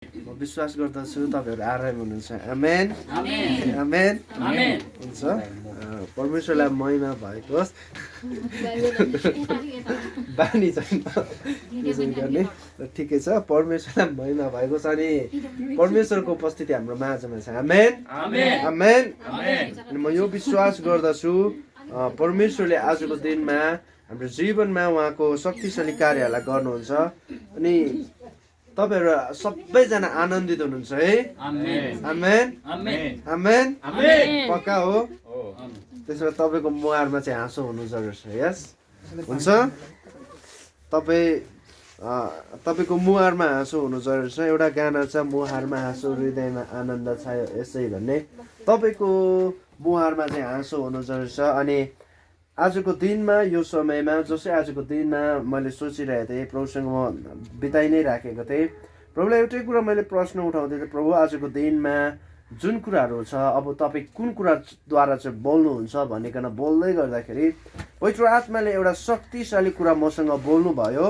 म विश्वास गर्दछु तपाईँहरू आराम हुनुहुन्छ। आमेन आमेन आमेन आमेन हुन्छ। परमेश्वरलाई महिमा भएको होस्। बानी छैन त्यसरी गर्ने र ठिकै छ। परमेश्वरलाई महिमा भएको छ अनि परमेश्वरको उपस्थिति हाम्रो माझमा छ। आमेन आमेन आमेन। आमेन अनि म यो विश्वास गर्दछु परमेश्वरले आजको दिनमा हाम्रो जीवनमा उहाँको शक्तिशाली कार्यहरूलाई गर्नुहुन्छ अनि तपाईहरु सबैजना आनन्दित हुनुहुन्छ है। आमेन आमेन आमेन आमेन आमेन पक्का हो। त्यसो भए तपाईँको मुहारमा चाहिँ हाँसो हुनु जरुरी छ। यस हुन्छ। तपाईँको मुहारमा हाँसो हुनु जरुरी छ। एउटा गाना छ मुहारमा हाँसो हृदयमा आनन्द छ यसै भन्ने। तपाईँको मुहारमा चाहिँ हाँसो हुनु जरुरी छ। अनि आजको दिनमा यो समयमा जसै आजको दिनमा मैले सोचिरहेको थिएँ, प्रभुसँग म बिताइ नै राखेको थिएँ। प्रभुलाई एउटै कुरा मैले प्रश्न उठाउँदै थिएँ, प्रभु आजको दिनमा जुन कुराहरू छ अब तपाईँ कुन कुराद्वारा चाहिँ बोल्नुहुन्छ भनिकन बोल्दै गर्दाखेरि पवित्र आत्माले एउटा शक्तिशाली कुरा मसँग बोल्नुभयो।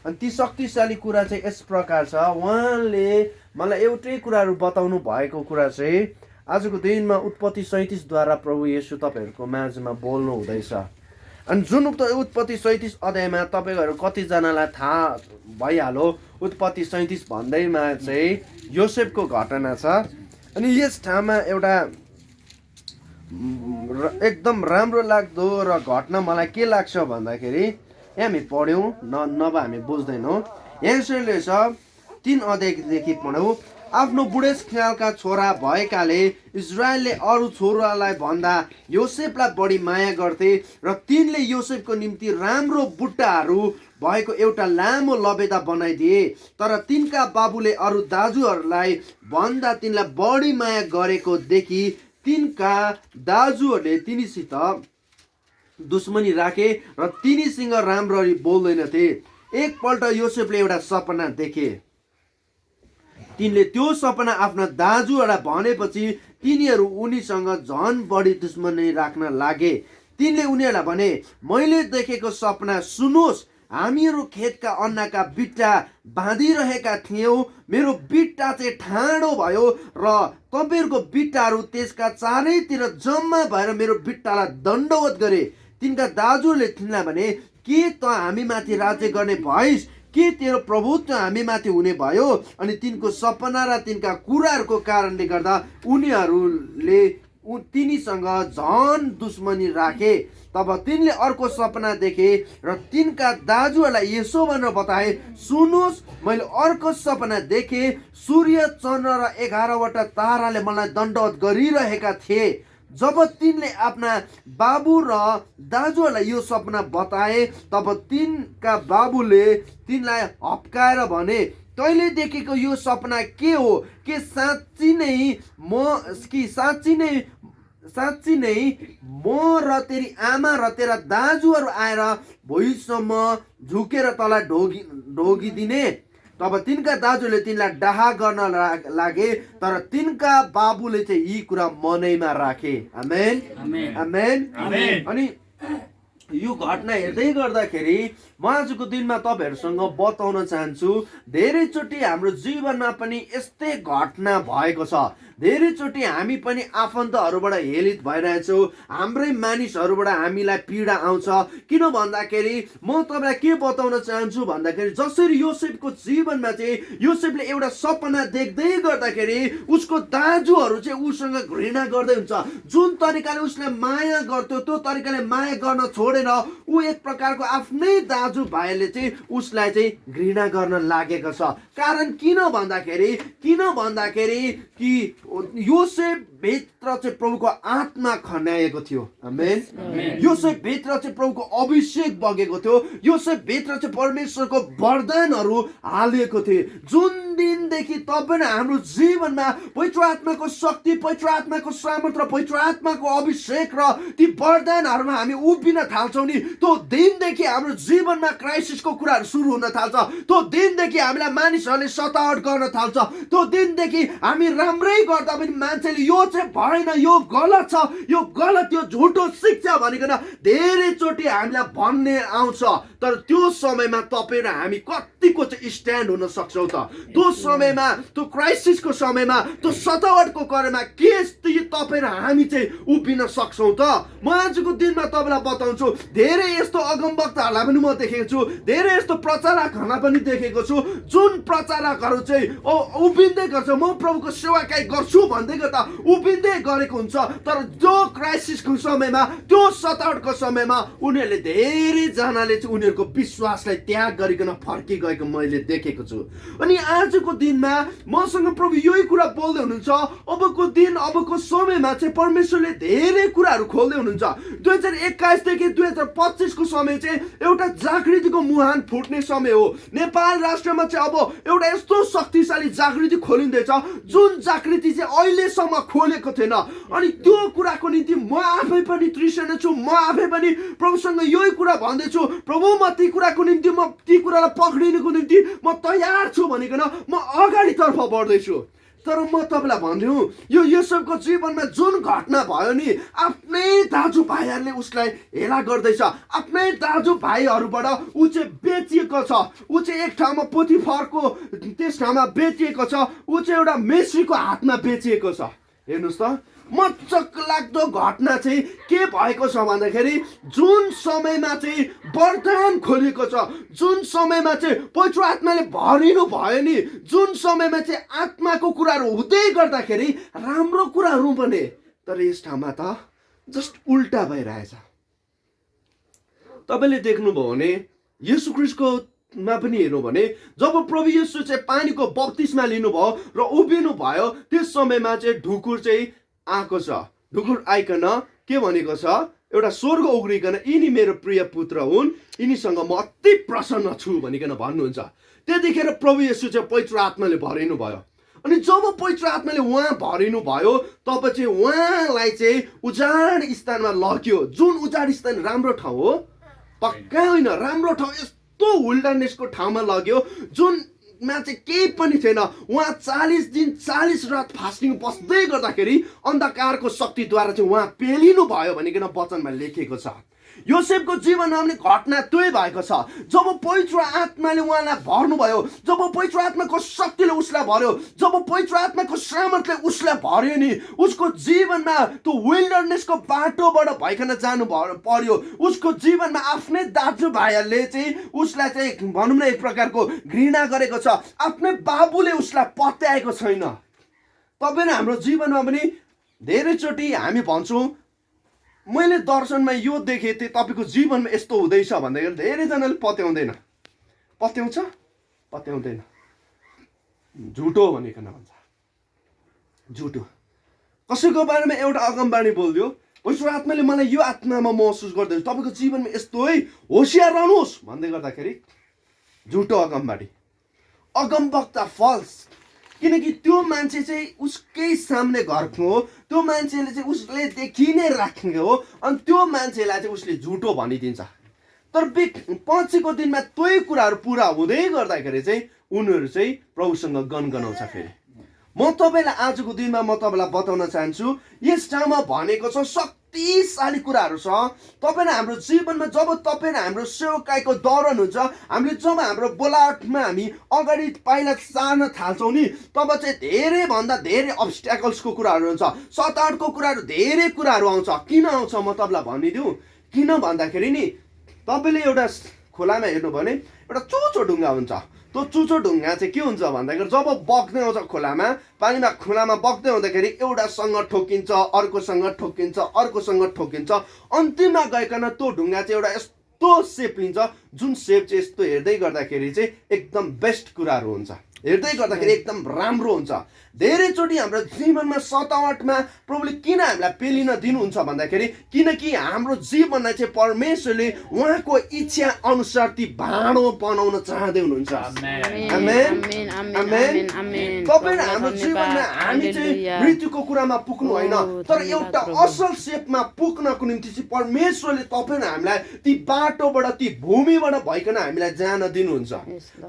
अनि ती शक्तिशाली कुरा चाहिँ यस प्रकार छ। उहाँले मलाई एउटै कुराहरू बताउनु भएको कुरा चाहिँ आजको दिनमा उत्पत्ति 37 द्वारा प्रभु येशू तपाईँहरूको माझमा बोल्नु हुँदैछ। अनि जुन उत्पत्ति 37 अध्यायमा तपाईँहरू कतिजनालाई थाहा भइहाल्यो, उत्पत्ति 37 भन्दैमा चाहिँ योसेफको घटना छ। अनि यस ठाउँमा एउटा एकदम राम्रो लाग्दो र घटना मलाई के लाग्छ भन्दाखेरि यहाँ हामी पढ्यौँ नभए हामी बुझ्दैनौँ। यसैले छ 3 अध्यायदेखि पढौँ। आफ्नो बुढेसकालका छोरा भएकाले इजरायलले अरू छोरालाई भन्दा योसेफलाई बढी माया गर्थे र तिनले योसेफको निम्ति राम्रो बुट्टाहरू भएको एउटा लामो लबेदा बनाइदिए। तर तिनका बाबुले अरू दाजुहरूलाई भन्दा तिनलाई बढी माया गरेको देखि तिनका दाजुहरूले तिनीसित दुश्मनी राखे र तिनीसँग राम्ररी बोल्दैनथे। एकपल्ट योसेफले एउटा सपना देखे। तिनले त्यो सपना आफ्ना दाजुहरूलाई भनेपछि तिनीहरू उनीसँग झन बढी दुश्मनी राख्न लागे। तिनले उनीहरूलाई भने, मैले देखेको सपना सुन्नुहोस्। हामीहरू खेतका अन्नका बिट्टा बाँधिरहेका थियौँ। मेरो बिट्टा चाहिँ ठाडो भयो र तपाईँहरूको बिट्टाहरू त्यसका चारैतिर जम्मा भएर मेरो बिट्टालाई दण्डवत गरे। तिनका दाजुहरूले तिनलाई भने, के त हामी माथि राज्य गर्ने भइस्? के तेरो प्रभुत्व हामी माथि हुने भयो? अनि तिनको सपना र तिनका कुराहरूको कारणले गर्दा उनीहरूले तिनीसँग झन दुश्मनी राखे। तब तिनले अर्को सपना देखे र तिनका दाजुहरूलाई यसो भनेर बताए, सुन्नुहोस्, मैले अर्को सपना देखे। सूर्य चन्द्र र 11वटा ताराले मलाई दण्डवत गरिरहेका थिए। जब तिनले आफ्ना बाबु र दाजुहरूलाई यो सपना बताए तब तिनका बाबुले तिनलाई हप्काएर भने, तैँले देखेको यो सपना के हो? के साँच्ची नै म र तेरी आमा र तेरा दाजुहरू आएर भुइँसम्म झुकेर तँलाई ढोगिदिने? तब तिनका दाजुले तिनलाई डाहा गर्न लागे, तर तिनका बाबुले चाहिँ यी कुरा मनैमा राखे। आमेन आमेन आमेन। अनि यो घटना हेर्दै गर्दाखेरि म आजको दिनमा तपाईँहरूसँग बताउन चाहन्छु, धेरैचोटि हाम्रो जीवनमा पनि यस्तै घटना भएको छ। धेरैचोटि हामी पनि आफन्तहरूबाट हेलित भइरहेछौँ। हाम्रै मानिसहरूबाट हामीलाई पीडा आउँछ। किन भन्दाखेरि म तपाईँलाई के बताउन चाहन्छु भन्दाखेरि जसरी योसेफको जीवनमा चाहिँ योसेफले एउटा सपना देख्दै गर्दाखेरि उसको दाजुहरू चाहिँ उसँग घृणा गर्दै हुन्छ। जुन तरिकाले उसलाई माया गर्थ्यो त्यो तरिकाले माया गर्न छोडेर ऊ एक प्रकारको आफ्नै दाजु भाइले चाहिँ उसलाई चाहिँ घृणा गर्न लागेको छ। कारण किन भन्दाखेरि कि योसेफ भित्र चाहिँ प्रभुको आत्मा खन्याएको थियो। आमेन। योसेफ भित्र चाहिँ प्रभुको अभिषेक बगेको थियो। योसेफ भित्र चाहिँ परमेश्वरको वरदानहरू हालिएको थियो। जुन दिनदेखि तपाईँ हाम्रो जीवनमा पवित्र आत्माको शक्ति, पवित्र आत्माको सामर्थ र पवित्र आत्माको अभिषेक र ती वरदानहरूमा हामी उभिन थाल्छौँ नि, त्यो दिनदेखि हाम्रो जीवनमा क्राइसिसको कुराहरू सुरु हुन थाल्छ। त्यो दिनदेखि हामीलाई मानिसहरूले सतावट गर्न थाल्छ। त्यो दिनदेखि हामी राम्रै गर्दा पनि मान्छेले यो चाहिँ भएन, यो गलत छ, यो गलत, यो झुटो शिक्षा भनिकन धेरैचोटि हामीलाई भन्ने आउँछ। तर त्यो समयमा तपाईँ र हामी कतिको चाहिँ स्ट्यान्ड हुन सक्छौँ त? त्यो समयमा, त्यो क्राइसिसको समयमा, त्यो सतावटको करेमा के तपाईँ र हामी चाहिँ उभिन सक्छौँ त? म आजको दिनमा तपाईँलाई बताउँछु, धेरै यस्तो अगमवक्ताहरूलाई पनि म देखेको छु, धेरै यस्तो प्रचारकहरूलाई पनि देखेको छु, जुन प्रचारकहरू चाहिँ उभिँदै गर्छ, म प्रभुको सेवाकाई गर्छु भन्दै गर्दा उभिँदै गरेको हुन्छ, तर जो क्राइसिसको समयमा, त्यो सतावटको समयमा उनीहरूले धेरैजनाले चाहिँ उनीहरूको विश्वासलाई त्याग गरिकन फर्किगएको मैले देखेको छु। अनि आजको दिनमा मसँग प्रभु यही कुरा बोल्दै हुनुहुन्छ। अबको दिन, अबको समयमा चाहिँ परमेश्वरले धेरै कुराहरू खोल्दै हुनुहुन्छ। 2021 देखि 2025 को समय चाहिँ एउटा जागृतिको मुहान फुट्ने समय हो। नेपाल राष्ट्रमा चाहिँ अब एउटा यस्तो शक्तिशाली जागृति खोलिँदैछ, जुन जागृति चाहिँ अहिलेसम्म खोलेको थिएन। अनि त्यो कुराको निम्ति म आफै पनि तृष्णा छु, म आफै पनि प्रभुसँग यही कुरा भन्दैछु, प्रभु म ती कुराको निम्ति, म ती कुरालाई पक्रिनुको निम्ति म तयार छु भनिकन म अगाडितर्फ बढ्दैछु। तर म तपाईँलाई भनिदिउँ, यो युसुफको जीवनमा जुन घटना भयो नि, आफ्नै दाजुभाइहरूले उसलाई हेला गर्दैछ, आफ्नै दाजुभाइहरूबाट ऊ चाहिँ बेचिएको छ, ऊ चाहिँ एक ठाउँमा पोतिफरको त्यस ठाउँमा बेचिएको छ, ऊ चाहिँ एउटा मेस्रीको हातमा बेचिएको छ। हेर्नुहोस् त, मचक लाग्दो घटना चाहिँ के भएको छ भन्दाखेरि, जुन समयमा चाहिँ वरदान खोलेको छ, जुन समयमा चाहिँ पवित्र आत्माले भरिनु भयो नि, जुन समयमा चाहिँ आत्माको कुराहरू हुँदै गर्दाखेरि राम्रो कुराहरू बने, तर यस ठाउँमा त जस्ट उल्टा भइरहेछ। तपाईँले देख्नुभयो भने येशू ख्रीष्टको मा पनि हेर्नु भने जब प्रभु येशू चाहिँ पानीको बप्तिस्मा लिनुभयो र उभिनु भयो, त्यस समयमा चाहिँ ढुकुर चाहिँ आएको छ। ढुकुर आइकन के भनेको छ, एउटा स्वर्ग उग्रिकन यिनी मेरो प्रिय पुत्र हुन्, यिनीसँग म अति प्रसन्न छु भनिकन भन्नुहुन्छ। त्यतिखेर प्रभु येशू चाहिँ पवित्र आत्माले भरिनु भयो। अनि जब पवित्र आत्माले उहाँ भरिनु भयो, तब चाहिँ उहाँलाई चाहिँ उजाड स्थानमा लग्यो। जुन उजाड स्थान राम्रो ठाउँ हो, पक्का होइन, राम्रो ठाउँ, यस्तो विल्डरनेसको ठाउँमा लग्यो जुनमा चाहिँ केही पनि थिएन। उहाँ 40 दिन 40 रात फास्टिङ बस्दै गर्दाखेरि अन्धकारको शक्तिद्वारा चाहिँ उहाँ पेलिनु भयो भनिकन वचनमा लेखिएको छ। योसेफको जीवनमा पनि घटना त्यही भएको छ। जब पवित्र आत्माले उहाँलाई भर्नुभयो, जब पवित्र आत्माको शक्तिले उसलाई भर्यो, जब पवित्र आत्माको सामर्थ्यले उसलाई भर्यो नि, उसको जीवनमा त्यो विल्डरनेसको बाटोबाट भइकन जानु पर्यो। उसको जीवनमा आफ्नै दाजुभाइहरूले चाहिँ उसलाई चाहिँ भनौँ न एक प्रकारको घृणा गरेको छ, आफ्नै बाबुले उसलाई पत्याएको छैन। तपाईँ र हाम्रो जीवनमा पनि धेरैचोटि हामी भन्छौँ, मैले दर्शनमा यो देखेँ थिएँ, तपाईँको जीवनमा यस्तो हुँदैछ भन्दाखेरि धेरैजनाले पत्याउँदैन। पत्याउँछ? पत्याउँदैन। झुटो भनिकन भन्छ, झुटो। कसैको बारेमा एउटा अगमबाणी बोलिदियो, पवित्र आत्माले मलाई यो आत्मामा महसुस गर्दैछ, तपाईँको जीवनमा यस्तो है, होसियार रहनुहोस् भन्दै गर्दाखेरि झुटो अगमबाणी, अगमवक्ता फल्स। किनकि त्यो मान्छे चाहिँ उसकै सामने घरको हो, त्यो मान्छेले चाहिँ उसले देखि नै राख्ने हो, अनि त्यो मान्छेलाई चाहिँ उसले झुटो भनिदिन्छ। तर पछिको दिनमा त्यही कुराहरू पुरा हुँदै गर्दाखेरि चाहिँ उनीहरू चाहिँ प्रभुसँग गनगनाउँछ। फेरि म तपाईँलाई आजको दिनमा म तपाईँलाई बताउन चाहन्छु, यस ठाउँमा भनेको छ शक्तिशाली कुराहरू छ। तपाईँ र हाम्रो जीवनमा जब तपाईँ र हाम्रो सेवकाईको दौरान हुन्छ, हामीले जब हाम्रो बोलावटमा हामी अगाडि पाइला सार्न थाल्छौँ नि, तब चाहिँ धेरैभन्दा धेरै अब्स्ट्याकल्सको कुराहरू हुन्छ, सतावटको कुराहरू, धेरै कुराहरू आउँछ। किन आउँछ म तपाईँलाई भनिदिउँ। किन भन्दाखेरि नि, तपाईँले एउटा खोलामा हेर्नु भने एउटा चुचो ढुङ्गा हुन्छ। त्यो चुचो ढुङ्गा चाहिँ के हुन्छ भन्दाखेरि जब बग्दै आउँछ खोलामा, पानीमा खोलामा बग्दै आउँदाखेरि एउटासँग ठोकिन्छ, अर्कोसँग ठोकिन्छ, अर्कोसँग ठोकिन्छ, अन्तिममा गइकन त्यो ढुङ्गा चाहिँ एउटा यस्तो सेप लिन्छ, जुन सेप चाहिँ यस्तो हेर्दै गर्दाखेरि चाहिँ एकदम बेस्ट कुराहरू हुन्छ, हेर्दै गर्दाखेरि एकदम राम्रो हुन्छ। धेरैचोटि हाम्रो जीवनमा सतावटमा प्रभुले किन हामीलाई पेलिन दिनुहुन्छ भन्दाखेरि, किनकि हाम्रो जीवनलाई चाहिँ परमेश्वरले उहाँको इच्छा अनुसार ती भाँडो बनाउन चाहँदै हुनुहुन्छ। आमेन, आमेन। तपाईँ र हाम्रो जीवनमा हामी चाहिँ मृत्युको कुरामा पुग्नु होइन, तर एउटा असल सेपमा पुग्नको निम्ति चाहिँ परमेश्वरले तपाईँ र हामीलाई ती बाटोबाट, ती भूमिबाट भइकन हामीलाई जान दिनुहुन्छ।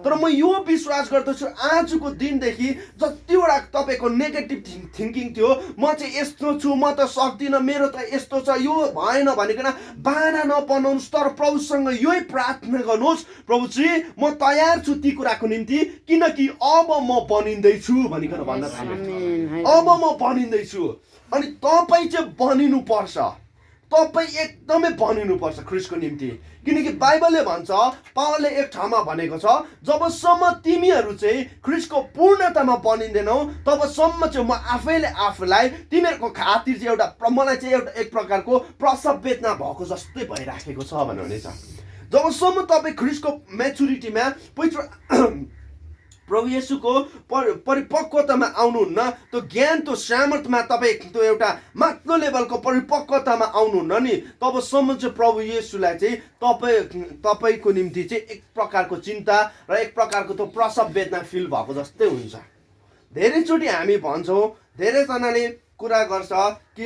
तर म यो विश्वास गर्दछु, आजको दिनदेखि जति कतिवटा तपाईँको नेगेटिभ थिङ्किङ थियो, म चाहिँ यस्तो छु, म त सक्दिनँ, मेरो त यस्तो छ, यो भएन भनिकन बाना नबनाउनुहोस्, तर प्रभुसँग यही प्रार्थना गर्नुहोस्, प्रभु चाहिँ म तयार छु ती कुराको निम्ति, किनकि अब म बनिँदैछु भनिकन भन्न थाल्नु। अब म बनिँदैछु। अनि तपाईँ चाहिँ बनिनुपर्छ, तपाईँ एकदमै बनिनुपर्छ ख्रिस्टको निम्ति। किनकि बाइबलले भन्छ, पावलले एक ठाउँमा भनेको छ, जबसम्म तिमीहरू चाहिँ ख्रिस्टको पूर्णतामा बनिँदैनौ तबसम्म चाहिँ म आफैले आफूलाई तिमीहरूको खातिर चाहिँ मलाई चाहिँ एउटा एक प्रकारको प्रसव वेदना भएको जस्तै भइराखेको छ भन्नु हुनेछ। जबसम्म तपाईँ ख्रिस्टको मेचुरिटीमा पवित्र प्रभु येशूको परिपक्वतामा आउनुहुन्न, त्यो ज्ञान त्यो सामर्थ्यमा तपाईँ त्यो एउटा माथिल्लो लेभलको परिपक्वतामा आउनुहुन्न नि, तबसम्म चाहिँ प्रभु येशूलाई चाहिँ तपाईँको निम्ति चाहिँ एक प्रकारको चिन्ता र एक प्रकारको त्यो प्रसव वेदना फिल भएको जस्तै हुन्छ। धेरैचोटि हामी भन्छौँ, धेरैजनाले कुरा गर्छ कि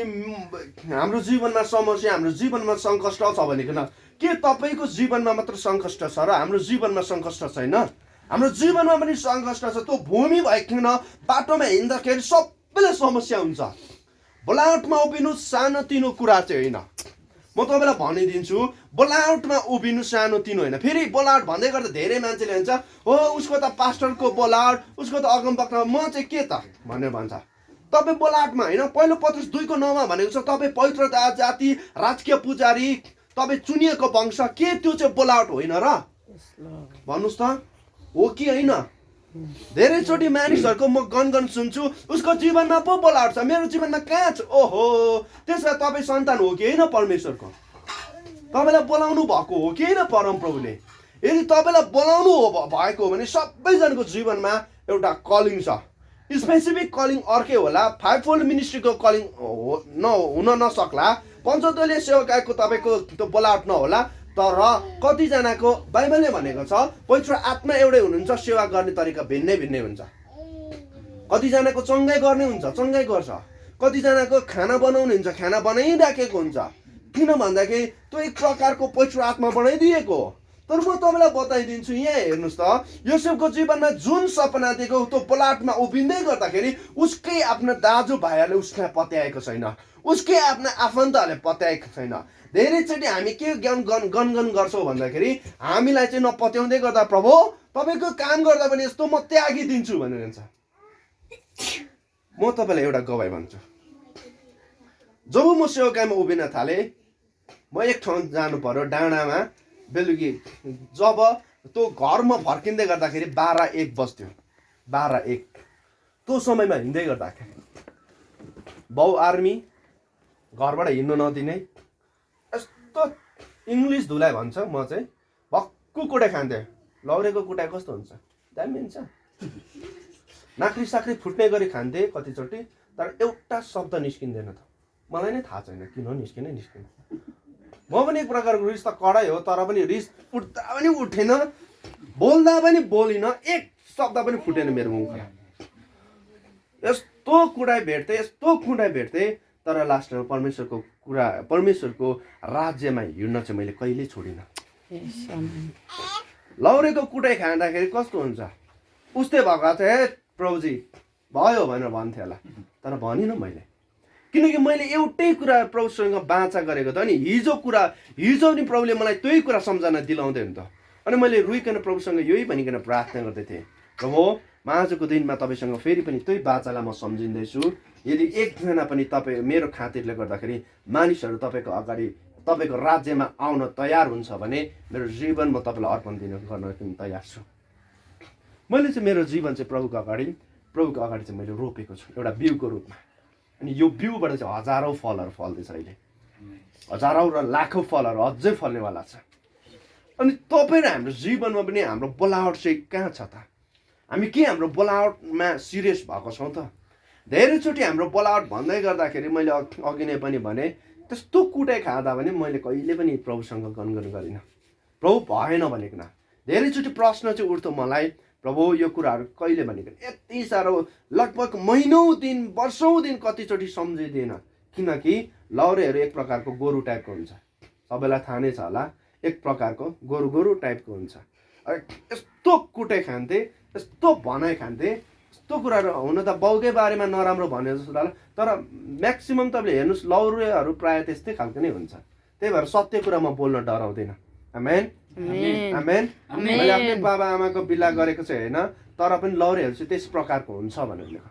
हाम्रो जीवनमा समस्या, हाम्रो जीवनमा सङ्कष्ट छ भनेकन। के तपाईँको जीवनमा मात्र सङ्कष्ट छ र हाम्रो जीवनमा सङ्कष्ट छैन? हाम्रो जीवनमा पनि सङ्कष्ट छ। त्यो भूमि भइकन बाटोमा हिँड्दाखेरि सबैलाई समस्या हुन्छ। बोलावटमा उभिनु सानोतिनो कुरा चाहिँ होइन। म तपाईँलाई भनिदिन्छु, बोलावटमा उभिनु सानोतिनो होइन। फेरि बोलावट भन्दै गर्दा धेरै मान्छेले भन्छ, हो उसको त पास्टरको बोलावट, उसको त अगमवक्ता, म चाहिँ के त भनेर भन्छ। तपाईँ बोलावटमा होइन, पहिलो पत्रुस 2:9 भनेको छ, तपाईँ पवित्र जाति, राजकीय पुजारी, तपाईँ चुनिएको वंश, के त्यो चाहिँ बोलावट होइन र? भन्नुहोस् त, हो कि होइन? धेरैचोटि मानिसहरूको म गनगन सुन्छु, उसको जीवनमा पो बोलावट छ, मेरो जीवनमा कहाँ छ? ओहो, त्यसमा तपाईँ सन्तान हो कि होइन परमेश्वरको? तपाईँलाई बोलाउनु भएको हो कि होइन परमप्रभुले? यदि तपाईँलाई बोलाउनु भएको हो भने सबैजनाको जीवनमा एउटा कलिङ छ। स्पेसिफिक कलिङ अर्कै होला, 5-fold मिनिस्ट्रीको कलिङ हुन नसक्ला, पञ्चदलीय सेवकाको तपाईँको त्यो बोलावट नहोला, तर कतिजनाको बाइबलले भनेको छ पवित्र आत्मा एउटै हुनुहुन्छ, सेवा गर्ने तरिका भिन्नै भिन्नै हुन्छ। कतिजनाको चङ्गाइ गर्ने हुन्छ, चङ्गाइ गर्छ, कतिजनाको खाना बनाउने हुन्छ, खाना बनाइराखेको हुन्छ। किन भन्दाखेरि त्यो एक प्रकारको पवित्र आत्मा बनाइदिएको हो। तर म तपाईँलाई बताइदिन्छु, यहाँ हेर्नुहोस् त, योसेफको जीवनमा जुन सपना दिएको त्यो बोलावटमा उभिँदै गर्दाखेरि उसकै आफ्ना दाजुभाइहरूले उसलाई पत्याएको छैन, उसकै आफ्ना आफन्तहरूले पत्याएको छैन। धेरैचोटि हामी के गनगन गर्छौँ भन्दाखेरि हामीलाई चाहिँ नपत्याउँदै गर्दा, प्रभु तपाईँको काम गर्दा पनि यस्तो म त्यागिदिन्छु भनेर भन्छ। म तपाईँलाई एउटा गवाई भन्छु, जब म सेवकाईमा उभिन थालेँ, म एक ठाउँ जानु पर्यो डाँडामा, बेलुकी जब त्यो घरमा फर्किँदै गर्दाखेरि 12-1 बज्थ्यो, 12-1 त्यो समयमा हिँड्दै गर्दाखेरि बाउ आर्मी, घरबाट हिँड्नु नदिने, यस्तो इङ्ग्लिस धुलाइ भन्छ। म चाहिँ भक्कु कुटाइ खान्थेँ। लौरेको कुटाइ कस्तो हुन्छ? दामी हुन्छ। नाक्री साक्री फुट्ने गरी खान्थेँ कतिचोटि, तर एउटा शब्द निस्किँदैन त। मलाई नै थाहा छैन किन निस्किन। म पनि एक प्रकारको रिस त कडै हो, तर पनि रिस उठ्दा पनि उठेन, बोल्दा पनि बोलिनँ, एक शब्द पनि फुटेन मेरो मुखबाट। यस्तो कुटाइ भेट्थेँ, तर लास्टमा परमेश्वरको राज्यमा हिँड्न चाहिँ मैले कहिल्यै छोडिनँ। लौरेको कुटाइ खाँदाखेरि कस्तो हुन्छ? उस्तै भएको थियो, प्रभुजी भयो भनेर भन्थेँ होला, तर भनिनँ मैले। किनकि मैले एउटै कुरा प्रभुसँग बाचा गरेको त नि। हिजो नि प्रभुले मलाई त्यही कुरा सम्झना दिलाउँदै हुन्थ्यो। अनि मैले रुइकन प्रभुसँग यही भनिकन प्रार्थना गर्दै थिएँ, प्रभु म आजको दिनमा तपाईँसँग फेरि पनि त्यही बाचालाई म सम्झिँदैछु। यदि एकजना पनि तपाईँ मेरो खातिरले गर्दाखेरि मानिसहरू तपाईँको अगाडि तपाईँको राज्यमा आउन तयार हुन्छ भने मेरो जीवन म तपाईँलाई अर्पण गर्न तयार छु। मैले चाहिँ मेरो जीवन चाहिँ प्रभुको अगाडि चाहिँ मैले रोपेको छु एउटा बिउको रूपमा। अनि यो बिउबाट चाहिँ हजारौँ फलहरू फल्दैछ, अहिले हजारौँ र लाखौँ फलहरू अझै फल्नेवाला छ। अनि तपाईँ र हाम्रो जीवनमा पनि हाम्रो बोलावट चाहिँ कहाँ छ त? हामी के हाम्रो बोलावटमा सिरियस भएको छौँ त? धेरैचोटि हाम्रो बोलावट भन्दै गर्दाखेरि मैले अघि नै पनि भने, त्यस्तो कुटाइ खाँदा पनि मैले कहिले पनि प्रभुसँग गनगन गरिनँ, प्रभु भएन भनेकन। धेरैचोटि प्रश्न चाहिँ उठ्थ्यो मलाई, प्रभु यो कुराहरू कहिले भनेकन। यति साह्रो लगभग महिनौँ दिन, वर्षौँ दिन कतिचोटि सम्झिँदैन, किनकि लौरेहरू एक प्रकारको गोरु टाइपको हुन्छ। सबैलाई थाहा नै छ होला, एक प्रकारको गोरु टाइपको हुन्छ। यस्तो कुटाइ खान्थे, यस्तो भनाइ खान्थे, यस्तो कुराहरू हुन त बाउकै बारेमा नराम्रो भन्यो जस्तो लाग्यो, तर म्याक्सिमम तपाईँले हेर्नुहोस् लौरेहरू प्रायः त्यस्तै खालको नै हुन्छ। त्यही भएर सत्य कुरा म बोल्न डराउँदैन। आमेन आमेन। मैले आफ्नै बाबा आमाको बिल्ला गरेको चाहिँ होइन, तर पनि लौरेहरू चाहिँ त्यस प्रकारको हुन्छ भनेर लेख।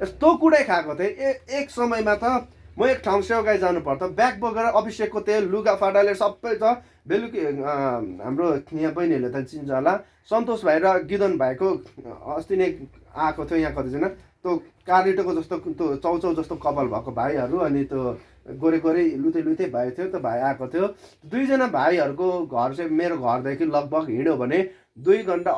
यस्तो कुरै खाएको थिएँ एक समयमा त म एक ठाउँ सेवागाई जानु पर्थ्यो, ब्याग बोकेर अभिषेकको तेल लुगा फाटाले सबै छ। बेलुकी हाम्रो यहाँ बहिनीहरूले त चिन्छ होला, सन्तोष भाइ र गिदन भाइको अस्ति नै आएको थियो यहाँ कतिजना, त्यो कालिटोको जस्तो त्यो चौचौ जस्तो कपाल भएको भाइहरू, अनि त्यो गोरे गोरे लुते भाइ थियो, त्यो भाइ आएको थियो। दुईजना भाइहरूको घर चाहिँ मेरो घरदेखि लगभग हिँड्यो भने 2 घन्टा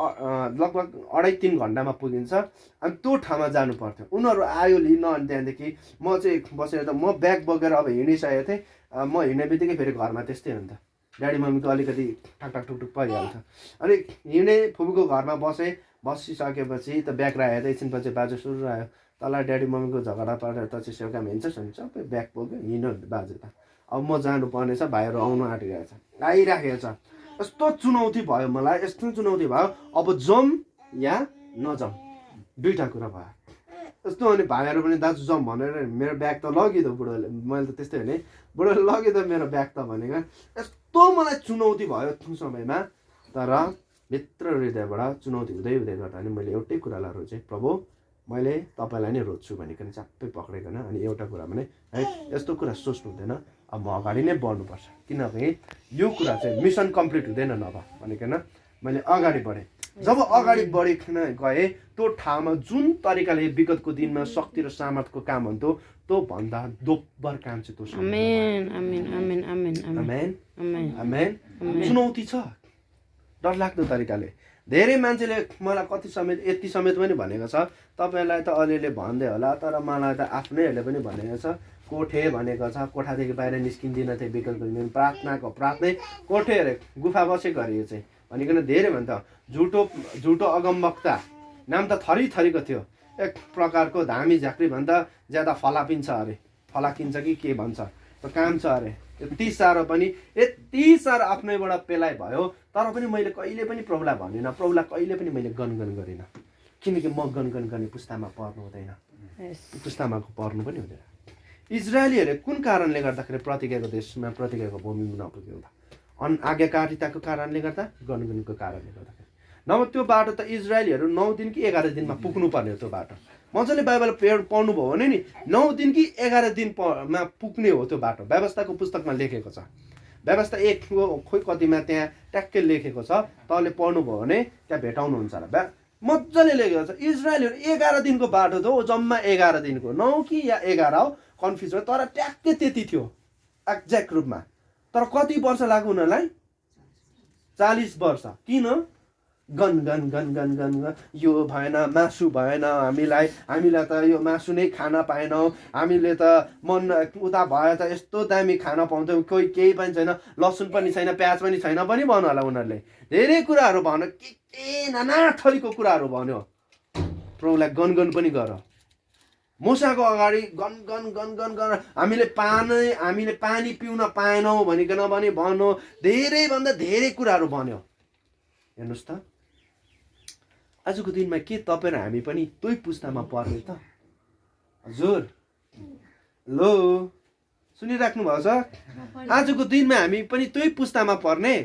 लगभग 2.5-3 घन्टामा पुगिन्छ। अनि त्यो ठाउँमा जानु पर्थ्यो। उनीहरू आयो लिन, अनि त्यहाँदेखि म चाहिँ बसेर त म ब्याग बोकेर अब हिँडिसकेको थिएँ। म हिँड्ने बित्तिकै फेरि घरमा त्यस्तै हुन्छ, ड्याडी मम्मीको अलिकति ठकठक टुकटुक परिहाल्छ। अनि हिँडे फुपूको घरमा बसिसकेपछि त ब्याग राखेको त एकछिनपछि बाजे सुरु आयो, तल ड्याडी मम्मीको झगडा परेर त चाहिँ सेउकामा हिँड्छस् भने सबै ब्याग बोक्यो हिँड्यो बाजे त। अब म जानुपर्ने छ, भाइहरू आउनु आँटिरहेको छ, आइराखेको छ। यस्तो चुनौती भयो मलाई, यस्तो चुनौती भयो, अब जम या नजम दुईवटा कुरा भयो। यस्तो अनि भाइहरू पनि दाजु जाउँ भनेर मेरो ब्याग त लगिदियो बुढोले, मैले त त्यस्तै भने बुढोले लगिदियो मेरो ब्याग त भनेको। यस्तो मलाई चुनौती भयो त्यो समयमा, तर भित्र हृदयबाट चुनौती हुँदै गर्दा नि मैले एउटै कुरालाई रोजेँ, प्रभु मैले तपाईँलाई नै रोज्छु भनिकन चाप्पै पक्रेकन। अनि एउटा कुरा भने है यस्तो कुरा सोच्नु हुँदैन, अब म अगाडि नै बढ्नुपर्छ, किनभने यो कुरा चाहिँ मिसन कम्प्लिट हुँदैन नभए भनिकन मैले अगाडि बढेँ। जब अगाडि बढिकन गएँ त्यो ठाउँमा जुन तरिकाले विगतको दिनमा शक्ति र सामर्थ्यको काम हुन्थ्यो त्यो भन्दा दोब्बर काम चाहिँ त्यो चुनौती छ, डरलाग्दो तरिकाले। धेरै मान्छेले मलाई कति समेत यति समेत पनि भनेको छ, तपाईँलाई त अलिअलि भन्दै होला, तर मलाई त आफ्नैहरूले पनि भनेको छ कोठे भनेको छ, कोठादेखि बाहिर निस्किँदैन थिएँ विगतको दिन, प्रार्थनै कोठे अरे गुफा बसेको अरे यो चाहिँ भनिकन धेरै भन्छ। झुटो अगमवक्ता नाम त थरी थरीको थियो, एक प्रकारको धामी झाँक्री भन्दा ज्यादा फलापिन्छ अरे, फलाकिन्छ कि के भन्छ त्यो काम छ अरे। यति साह्रो आफ्नैबाट पेलाइ भयो, तर पनि मैले कहिले पनि प्रभुलाई भनिनँ, प्रभुलाई कहिले पनि मैले गनगन गरिनँ, किनकि म गनगन गर्ने पुस्तामा पर्नु हुँदैन, पुस्तामा पर्नु पनि हुँदैन। इजरायलीहरूले कुन कारणले गर्दाखेरि प्रतिज्ञाको देशमा प्रतिज्ञाको भूमिमा नपुग्यो त? आज्ञाकारिताको कारणले गर्दा, गनगनको कारणले गर्दाखेरि। नभए त्यो बाटो त इजरायलीहरू 9 दिन कि 11 दिनमा पुग्नु पर्ने हो। त्यो बाटो मजाले बाइबल पढ्नुभयो भने नि 9 दिन कि 11 दिनमा पुग्ने हो त्यो बाटो। व्यवस्थाको पुस्तकमा लेखेको छ, व्यवस्था 1 खोइ कतिमा त्यहाँ ट्याक्कै लेखेको छ, तँले पढ्नुभयो भने त्यहाँ भेटाउनुहुन्छ होला, मजाले लेखेको छ। इजरायलीहरू 11 दिनको बाटो थियो, जम्मा 11 दिनको, 9 कि या 11 हो कन्फ्युज भयो, तर ट्याक्कै त्यति थियो एक्ज्याक्ट रूपमा। तर कति वर्ष लाग्यो उनीहरूलाई? 40 वर्ष। किन? गन यो भएन, मासु भएन, हामीलाई त यो मासु नै खान पाएनौँ, हामीले त मन उता भयो त यस्तो दामी खाना पाउँथ्यौँ, कोही केही पनि छैन, लसुन पनि छैन, प्याज पनि छैन पनि भन्नु होला उनीहरूले। धेरै कुराहरू भन्यो, के नाना थरीको कुराहरू भन्यो। प्रभुलाई गनगन पनि गर। मुसाको अगाडि गन हामीले पानी पिउन पाएनौँ भनिकन पनि भन्यो, धेरैभन्दा धेरै कुराहरू भन्यो। हेर्नुहोस् त आजको दिनमा के तपाईँ र हामी पनि त्यही पुस्तामा पर्ने त? हजुर लो सुनिराख्नु भएको छ? आजको दिनमा हामी पनि त्यही पुस्तामा पर्ने,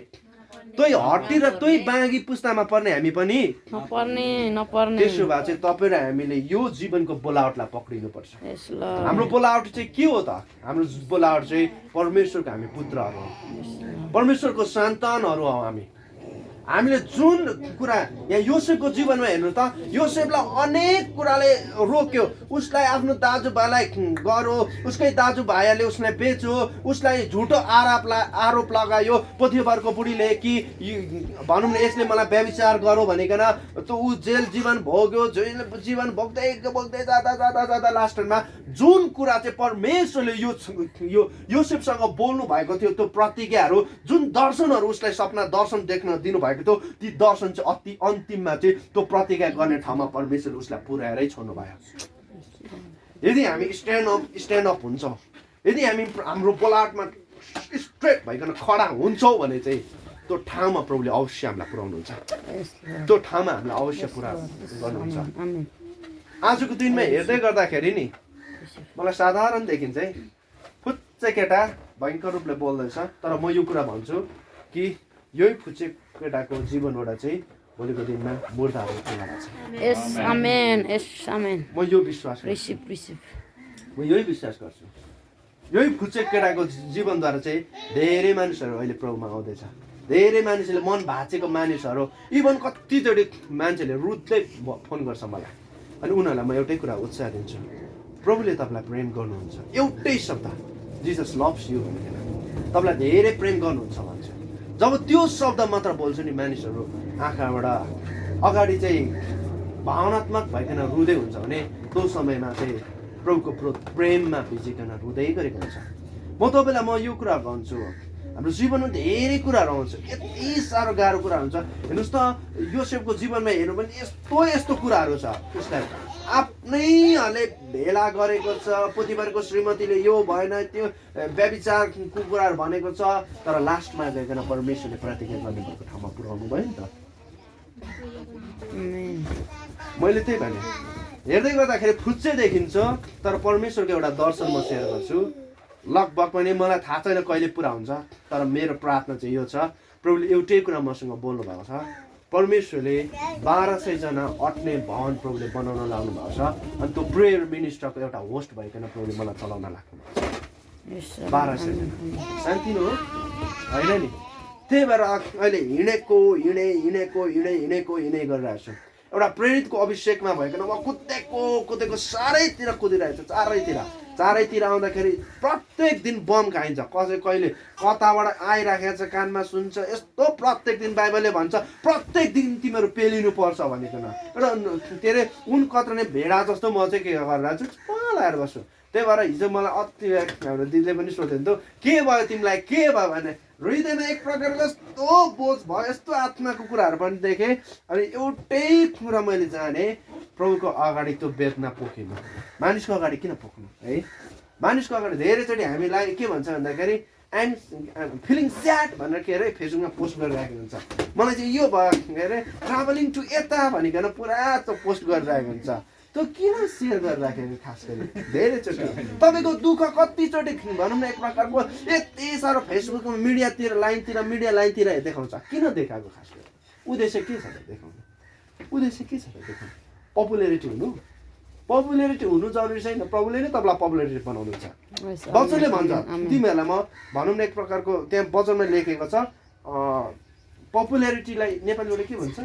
त्यही हट्टी र त्यही बाँगी पुस्तामा पर्ने हामी पनि नपर्ने। त्यसो भए चाहिँ तपाईँ र हामीले यो जीवनको बोलावटलाई पक्रिनुपर्छ। हाम्रो बोलावट चाहिँ के हो त? हाम्रो बोलावट चाहिँ परमेश्वरको हामी पुत्रहरू हौ, परमेश्वरको सन्तानहरू हौ। हामीले जुन कुरा यहाँ योसेफको जीवनमा हेर्नु त, योसेफलाई अनेक कुराले रोक्यो, उसलाई आफ्नो दाजुभाइलाई गर्यो, उसकै दाजुभाइहरूले उसलाई बेच्यो, उसलाई झुटो आरोप लगायो पोतिफरको बुढीले कि भनौँ न यसले मलाई व्यभिचार गर्यो भनिकन। त ऊ जेल जीवन भोग्यो, जेल जीवन भोग्दै जाँदा लास्टमा जुन कुरा चाहिँ परमेश्वरले यो योसेफसँग बोल्नु भएको थियो, त्यो प्रतिज्ञाहरू, जुन दर्शनहरू उसलाई सपना दर्शन देख्न दिनुभएको थियो, ती दर्शन चाहिँ अति अन्तिममा चाहिँ त्यो प्रतिज्ञा गर्ने ठाउँमा परमेश्वरले उसलाई पुर्याएरै छोड्नु भयो। यदि हामी स्ट्यान्ड अप हुन्छौँ, यदि हामी हाम्रो बोलावटमा स्ट्रेट भइकन खडा हुन्छौँ भने चाहिँ त्यो ठाउँमा प्रभुले अवश्य हामीलाई पुर्याउनुहुन्छ, त्यो ठाउँमा हामीलाई अवश्य पुरा गर्नुहुन्छ। आजको दिनमा हेर्दै गर्दाखेरि नि मलाई साधारण देखिन्छ है, फुच्चे केटा भयङ्कर रूपले बोल्दैछ, तर म यो कुरा भन्छु कि यही फुच्चे केटाको जीवनबाट चाहिँ भोलिको दिनमा मुर्दाहरू खुला छ। Yes, amen. Yes, amen. म यो विश्वास गर्छु, Receive. म यही विश्वास गर्छु। यही फुच्चे केटाको जीवनद्वारा चाहिँ धेरै मानिसहरू अहिले प्रभुमा आउँदैछ। धेरै मानिसहरूले मन भाँचेको मानिसहरू, इभन कतिचोटि मान्छेले रुँदै फोन गर्छ मलाई, अनि उनीहरूलाई म एउटै कुरा उत्साह दिन्छु, प्रभुले तपाईँलाई प्रेम गर्नुहुन्छ, एउटै शब्द जिसस लभ्स यु भनेर तपाईँलाई धेरै प्रेम गर्नुहुन्छ भन्छु। जब त्यो शब्द मात्र बोल्छु नि मानिसहरू आँखाबाट अगाडि चाहिँ भावनात्मक भइकन रुँदै हुन्छ भने त्यो समयमा चाहिँ प्रभुको प्रेममा भिजिकन रुँदै गरेको हुन्छ। म तपाईँलाई म यो कुरा भन्छु, हाम्रो जीवनमा धेरै कुराहरू आउँछ, यति साह्रो गाह्रो कुराहरू हुन्छ। हेर्नुहोस् त, योसेफको जीवनमा हेर्नु भने यस्तो कुराहरू छ, उसलाई आफ्नैहरूले भेला गरेको छ, पोतिफरको श्रीमतीले यो भएन त्यो व्यभिचारको कुराहरू भनेको छ, तर लास्टमा गइकन परमेश्वरले प्रतिज्ञा गर्नुभएको ठाउँमा पुर्याउनु भयो नि त। मैले त्यही भने हेर्दै गर्दाखेरि फुच्चे देखिन्छ, तर परमेश्वरको एउटा दर्शन म सेयर गर्छु, लगभग पनि मलाई थाहा छैन कहिले पुरा हुन्छ, तर मेरो प्रार्थना चाहिँ यो छ, प्रभुले एउटै कुरा मसँग बोल्नु भएको छ, परमेश्वरले 1200 जना अट्ने भवन प्रभुले बनाउन लाउनु भएको छ, अनि त्यो प्रेयर मिनिस्टरको एउटा होस्ट भइकन प्रभुले मलाई चलाउन लाग्नु भएको छ। 1200 जना सानोतिनो हो होइन नि। त्यही भएर अहिले हिँडेको गरिरहेको छु। एउटा प्रेरितको अभिषेकमा भइकन म कुदेको सारैतिर कुदिरहेको छु, चारैतिर आउँदाखेरि प्रत्येक दिन बम खाइन्छ, कहिले कताबाट आइराखेको छ, कानमा सुन्छ, यस्तो प्रत्येक दिन बाइबलले भन्छ प्रत्येक दिन तिमीहरू पेलिनु पर्छ भनिकन। एउटा के अरे उन कत्रने भेडा जस्तो म चाहिँ के गरिरहेको छु, लगाएर बस्छु। त्यही भएर हिजो मलाई अति हाम्रो दिदीले पनि सोध्यो नि, के भयो तिमीलाई, के भयो भने हृदयमा एक प्रकारको यस्तो बोझ भयो, यस्तो आत्माको कुराहरू पनि देखेँ, अनि एउटै कुरा मैले जाने, प्रभुको अगाडि त्यो वेदना पोखिनु। मानिसको अगाडि किन पोख्नु है? मानिसको अगाडि धेरैचोटि हामीलाई के भन्छ भन्दाखेरि आइएम फिलिङ स्याड भनेर के अरे फेसबुकमा पोस्ट गरिरहेको हुन्छ। मलाई चाहिँ यो भयो के अरे ट्राभलिङ टु यता भनिकन पुरा त्यो पोस्ट गरिरहेको हुन्छ। त्यो किन सेयर गरिराखेको खास गरी धेरैचोटि तपाईँको दुःख कतिचोटि भनौँ न एक प्रकारको यति साह्रो फेसबुकमा मिडिया लाइनतिर देखाउँछ, किन देखाएको खास गरी उद्देश्य के छ त देखाउनु? उद्देश्य के छ त देखाउनु? पपुलेरिटी हुनु जरुरी छैन, प्रभुले नै तपाईँलाई पपुलेरिटी बनाउनुहुन्छ। वचनले भन्छ तिमीहरूलाई म भनौँ न एक प्रकारको त्यहाँ वचनमा लेखेको छ, पपुलेरिटीलाई नेपालीबाट के भन्छ?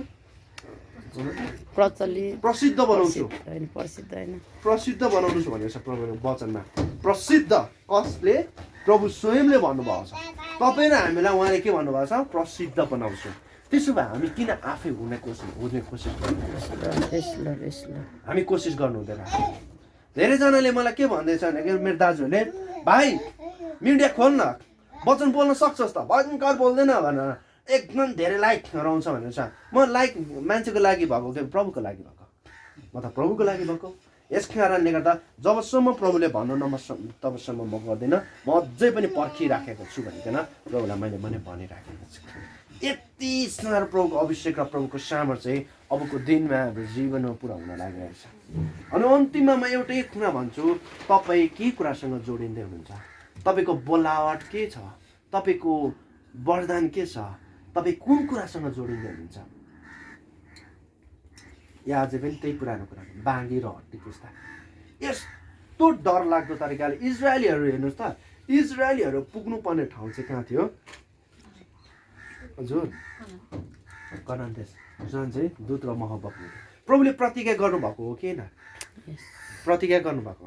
प्रसिद्ध बनाउँछु, प्रसिद्ध बनाउनु भनेको छ प्रभुको वचनमा। प्रसिद्ध कसले? प्रभु स्वयंले भन्नुभएको छ। तपाईँ र हामीलाई उहाँले के भन्नुभएको छ? प्रसिद्ध बनाउँछु। त्यसो भए हामी किन आफै हुने कोसिस गर्नु? हामी कोसिस गर्नु हुँदैन। धेरैजनाले मलाई के भन्दैछ भने मेरो दाजुहरूले, भाइ मिडिया खोल्न, वचन बोल्न सक्छस् त, भयङ्कर बोल्दैन भनेर एकदम धेरै लाइक आउँछ भनेर छ। म लाइक मान्छेको लागि भएको कि प्रभुको लागि भएको? म त प्रभुको लागि भएको। यस कारणले गर्दा जबसम्म प्रभुले भन्नु तबसम्म म गर्दिनँ, म अझै पनि पर्खिराखेको छु भनिकन प्रभुलाई मैले भनिराखेको छु। यति साह्रो प्रभुको अभिषेक र प्रभुको सामर्थ्य चाहिँ अबको दिनमा हाम्रो जीवनमा पुरा हुन लागिरहेको छ। अनि अन्तिममा म एउटै कुरा भन्छु, तपाईँ के कुरासँग जोडिँदै हुनुहुन्छ? तपाईँको बोलावट के छ? तपाईँको वरदान के छ? तपाईँ कुन कुरासँग जोडिँदै हुनुहुन्छ? या अझै पनि त्यही पुरानो कुरा, बाँगी र हड्डी पुस्ता। यस्तो डरलाग्दो तरिकाले इजरायलीहरू हेर्नुहोस् त, इजरायलीहरू पुग्नुपर्ने ठाउँ चाहिँ कहाँ थियो हजुर? कनान देश, जहाँ चाहिँ दुध र मह बग्नु। प्रभुले प्रतिज्ञा गर्नुभएको हो कि होइन? प्रतिज्ञा गर्नुभएको,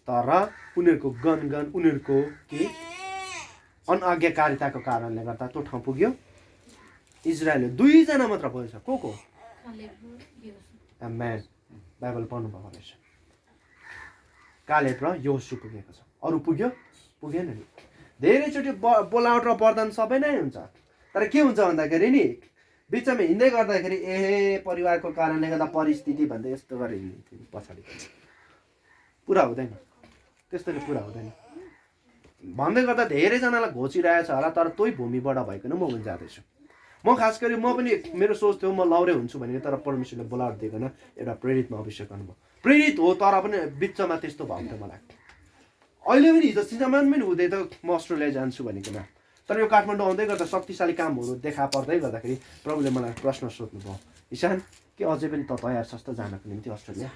तर उनीहरूको गनगन, उनीहरूको के अनआज्ञाकारिताको कारणले गर्दा त्यो ठाउँ पुग्यो। इजरायलले 2 जना मात्र पुगेछ। को? म्यान बाइबल पढ्नु भएको रहेछ। कालेब र योशु पुगेको छ, अरू पुगेन नि। धेरैचोटि बोलावट र वरदान सबै नै हुन्छ, तर के हुन्छ भन्दाखेरि नि बिचमा हिँड्दै गर्दाखेरि परिवारको कारणले गर्दा परिस्थिति भन्दै यस्तो गरेर हिँड्थ्यो, पछाडि पुरा हुँदैन, त्यस्तोले पुरा हुँदैन भन्दै गर्दा धेरैजनालाई घोचिरहेछ होला, तर त्यही भूमिबाट भइकन म पनि जाँदैछु। म खास गरी म पनि मेरो सोच थियो म लौरे हुन्छु भनेर, तर परमेश्वरले बोलावट दिएन, एउटा प्रेरितमा अभिषेक गर्नुभयो। प्रेरित हो तर पनि बिचमा त्यस्तो भएको थियो मलाई अहिले पनि हिजो सिजमान पनि हुँदै त म अस्ट्रेलिया जान्छु भनेकन तर यो काठमाडौँ आउँदै गर्दा शक्तिशाली कामहरू देखा पर्दै गर्दाखेरि प्रभुले मलाई प्रश्न सोध्नुभयो ईशान के अझै पनि त तयार छस् त जानको निम्ति अस्ट्रेलिया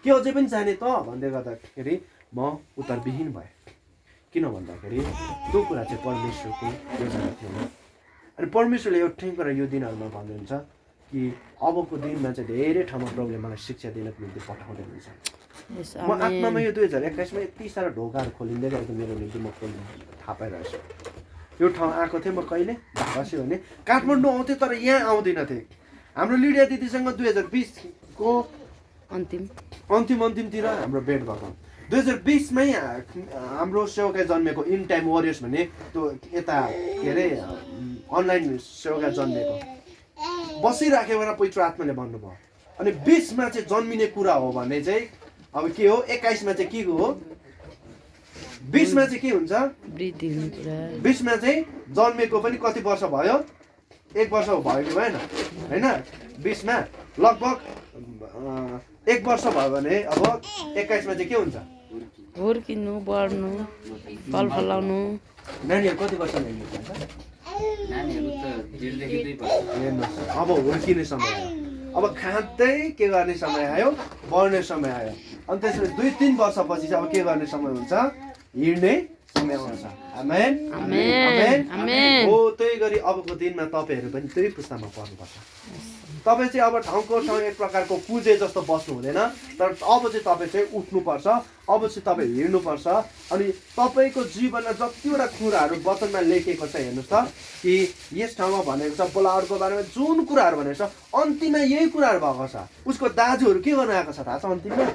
के अझै पनि जाने त भन्दै गर्दाखेरि म उत्तरविहीन भएँ किन भन्दाखेरि त्यो कुरा चाहिँ परमेश्वरको योजना थियो अनि परमेश्वरले एउटै कुरा यो दिनहरूमा भन्नुहुन्छ कि अबको दिनमा चाहिँ धेरै ठाउँमा प्रभुले मलाई शिक्षा दिनको निम्ति पठाउँदै हुन्छ Yes, म आत्मामा amen. यो 2021 मा यति साह्रो ढोकाहरू खोलिँदै गएको मेरो निम्ति म थाहा पाइरहेको छु यो ठाउँ आएको थिएँ म कहिले भाषी भने काठमाडौँ आउँथेँ तर यहाँ आउँदिनँ थिएँ हाम्रो लिडिया दिदीसँग 2020 को अन्तिमतिर हाम्रो भेट भएको 2020 मै हाम्रो सेवका जन्मेको इन टाइम वरियर्स भन्ने त्यो यता के अरे अनलाइन सेवका जन्मेको बसिराखेको बेला पवित्र आत्माले भन्नुभयो अनि 20 मा चाहिँ जन्मिने कुरा हो भने चाहिँ अब के हो 21 मा चाहिँ के हो 20 मा चाहिँ के हुन्छ 20 मा चाहिँ जन्मेको पनि कति वर्ष भयो 1 वर्ष भयो कि भएन हैन 20 मा लगभग 1 वर्ष भयो भने अब 21 मा चाहिँ के हुन्छ हुर्किनु बढ्नु फल फलाउनु नानीहरु कति वर्ष लाग्यो नानीहरु त 1.5 देखि 2 वर्ष हेर्नुस् अब हुर्किने समय आयो अब खाँदै के गर्ने समय आयो बढ्ने समय आयो अनि त्यसपछि 2-3 वर्षपछि चाहिँ अब के गर्ने समय हुन्छ हिँड्ने समय आउँछ आमेन आमेन आमेन हो त्यही गरी अबको दिनमा तपाईहरु पनि त्यही पुस्तामा पर्नुपर्छ तपाई चाहिँ अब ठाउँको ठाउँ एक प्रकारको पुजे जस्तो बस्नु हुँदैन तर अब चाहिँ तपाई चाहिँ उठ्नुपर्छ अब चाहिँ तपाई हिँड्नुपर्छ अनि तपाईको जीवनमा जतिवटा कुराहरू वचनमा लेखेको छ हेर्नुस् त कि यस ठाउँमा भनेको छ बोलावटको बारेमा जुन कुराहरू भनेको छ अन्तिममा यही कुराहरू भएको छ उसको दाजुहरू के गर्न आएको छ थाहा छ अन्तिममा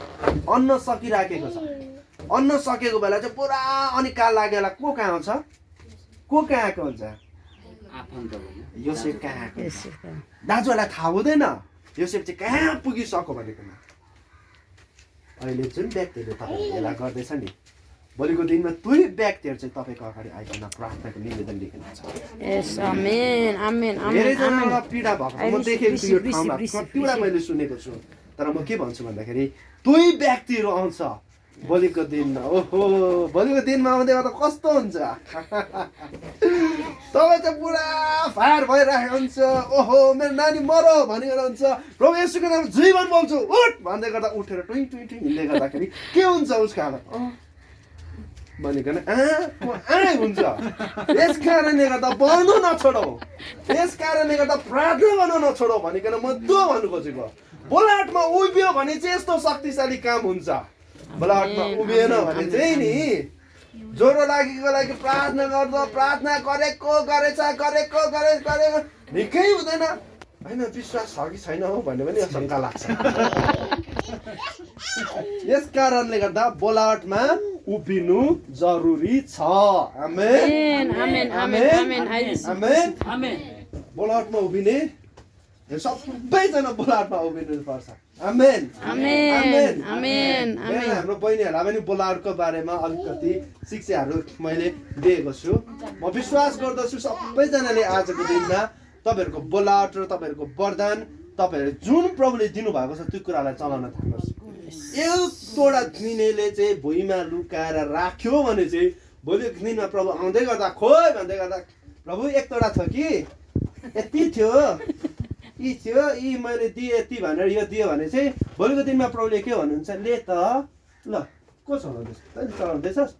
अन्न सकिराखेको छ अन्न सकेको बेला चाहिँ पुरा अनि काल लागेला को कहाँ आउँछ को कहाँ आएको हुन्छ आफन्त भने योसेफ कहाँ आएको दाजुहरूलाई थाहा हुँदैन योसेफ चाहिँ कहाँ पुगिसक्यो भनेकोमा अहिले जुन व्यक्तिहरू तपाईँ भेला गर्दैछ नि भोलिको दिनमा त्यही व्यक्तिहरू चाहिँ तपाईँको अगाडि आइकन प्रार्थनाको निवेदन लेख्नुहुन्छ यस आमेन आमेन आमेन धेरैजनालाई पीडा भएको छ म देखेको छु यो ठाउँमा कतिवटा मैले सुनेको छु तर म के भन्छु भन्दाखेरि त्यही व्यक्तिहरू आउँछ भोलिको दिनमा ओहो भोलिको दिनमा आउँदै गर्दा कस्तो हुन्छ तपाईँ चाहिँ पुरा फायर भइरहेको हुन्छ ओहो मेरो नानी मरो भनेर हुन्छ प्रभु येशूको नाममा जीवन बोल्छु उठ भन्दै गर्दा उठेर टुइ टुइ टुइ हिँड्दै गर्दाखेरि के हुन्छ उसको हालत भनिकन हुन्छ यस कारणले गर्दा बढ्नु नछोडौ यस कारणले गर्दा प्रार्थना गर्न नछोडौ भनिकन म त्यो भन्नु खोजेको बोलावटमा उभियो भने चाहिँ यस्तो शक्तिशाली काम हुन्छ बोलावटमा उभिएन भने चाहिँ नि ज्वरो लागेको लागि प्रार्थना गर्दा प्रार्थना गरेको निकै हुँदैन होइन विश्वास छ कि छैन हो भन्ने पनि शङ्का लाग्छ यस कारणले गर्दा बोलावटमा उभिनु जरुरी छ आमेन आमेन आमेन आमेन आमेन आमेन बोलावटमा उभिने सबैजना बोलावटमा उभिनु पर्छ आमेन आमेन आमेन आमेन हाम्रो बहिनीहरूलाई पनि बोलावटको बारेमा अलिकति शिक्षाहरू मैले दिएको छु म विश्वास गर्दछु सबैजनाले आजको दिनमा तपाईहरुको बोलावट र तपाईहरुको वरदान तपाईहरु जुन प्रभुले दिनुभएको छ त्यो कुरालाई चलाउन थाल्नुहोस् एउटा दिनेले चाहिँ भुइँमा लुकाएर राख्यो भने चाहिँ भोलिको दिनमा प्रभु आउँदै गर्दा खोइ भन्दै गर्दा प्रभु एक तोडा छ कि यति थियो यी थियो यी मैले दिएँ यति भनेर यो दियो भने चाहिँ भोलिको दिनमा प्रभुले के भन्नुहुन्छ ले त ल को चलाउँदैछ तैँले चलाउँदैछस्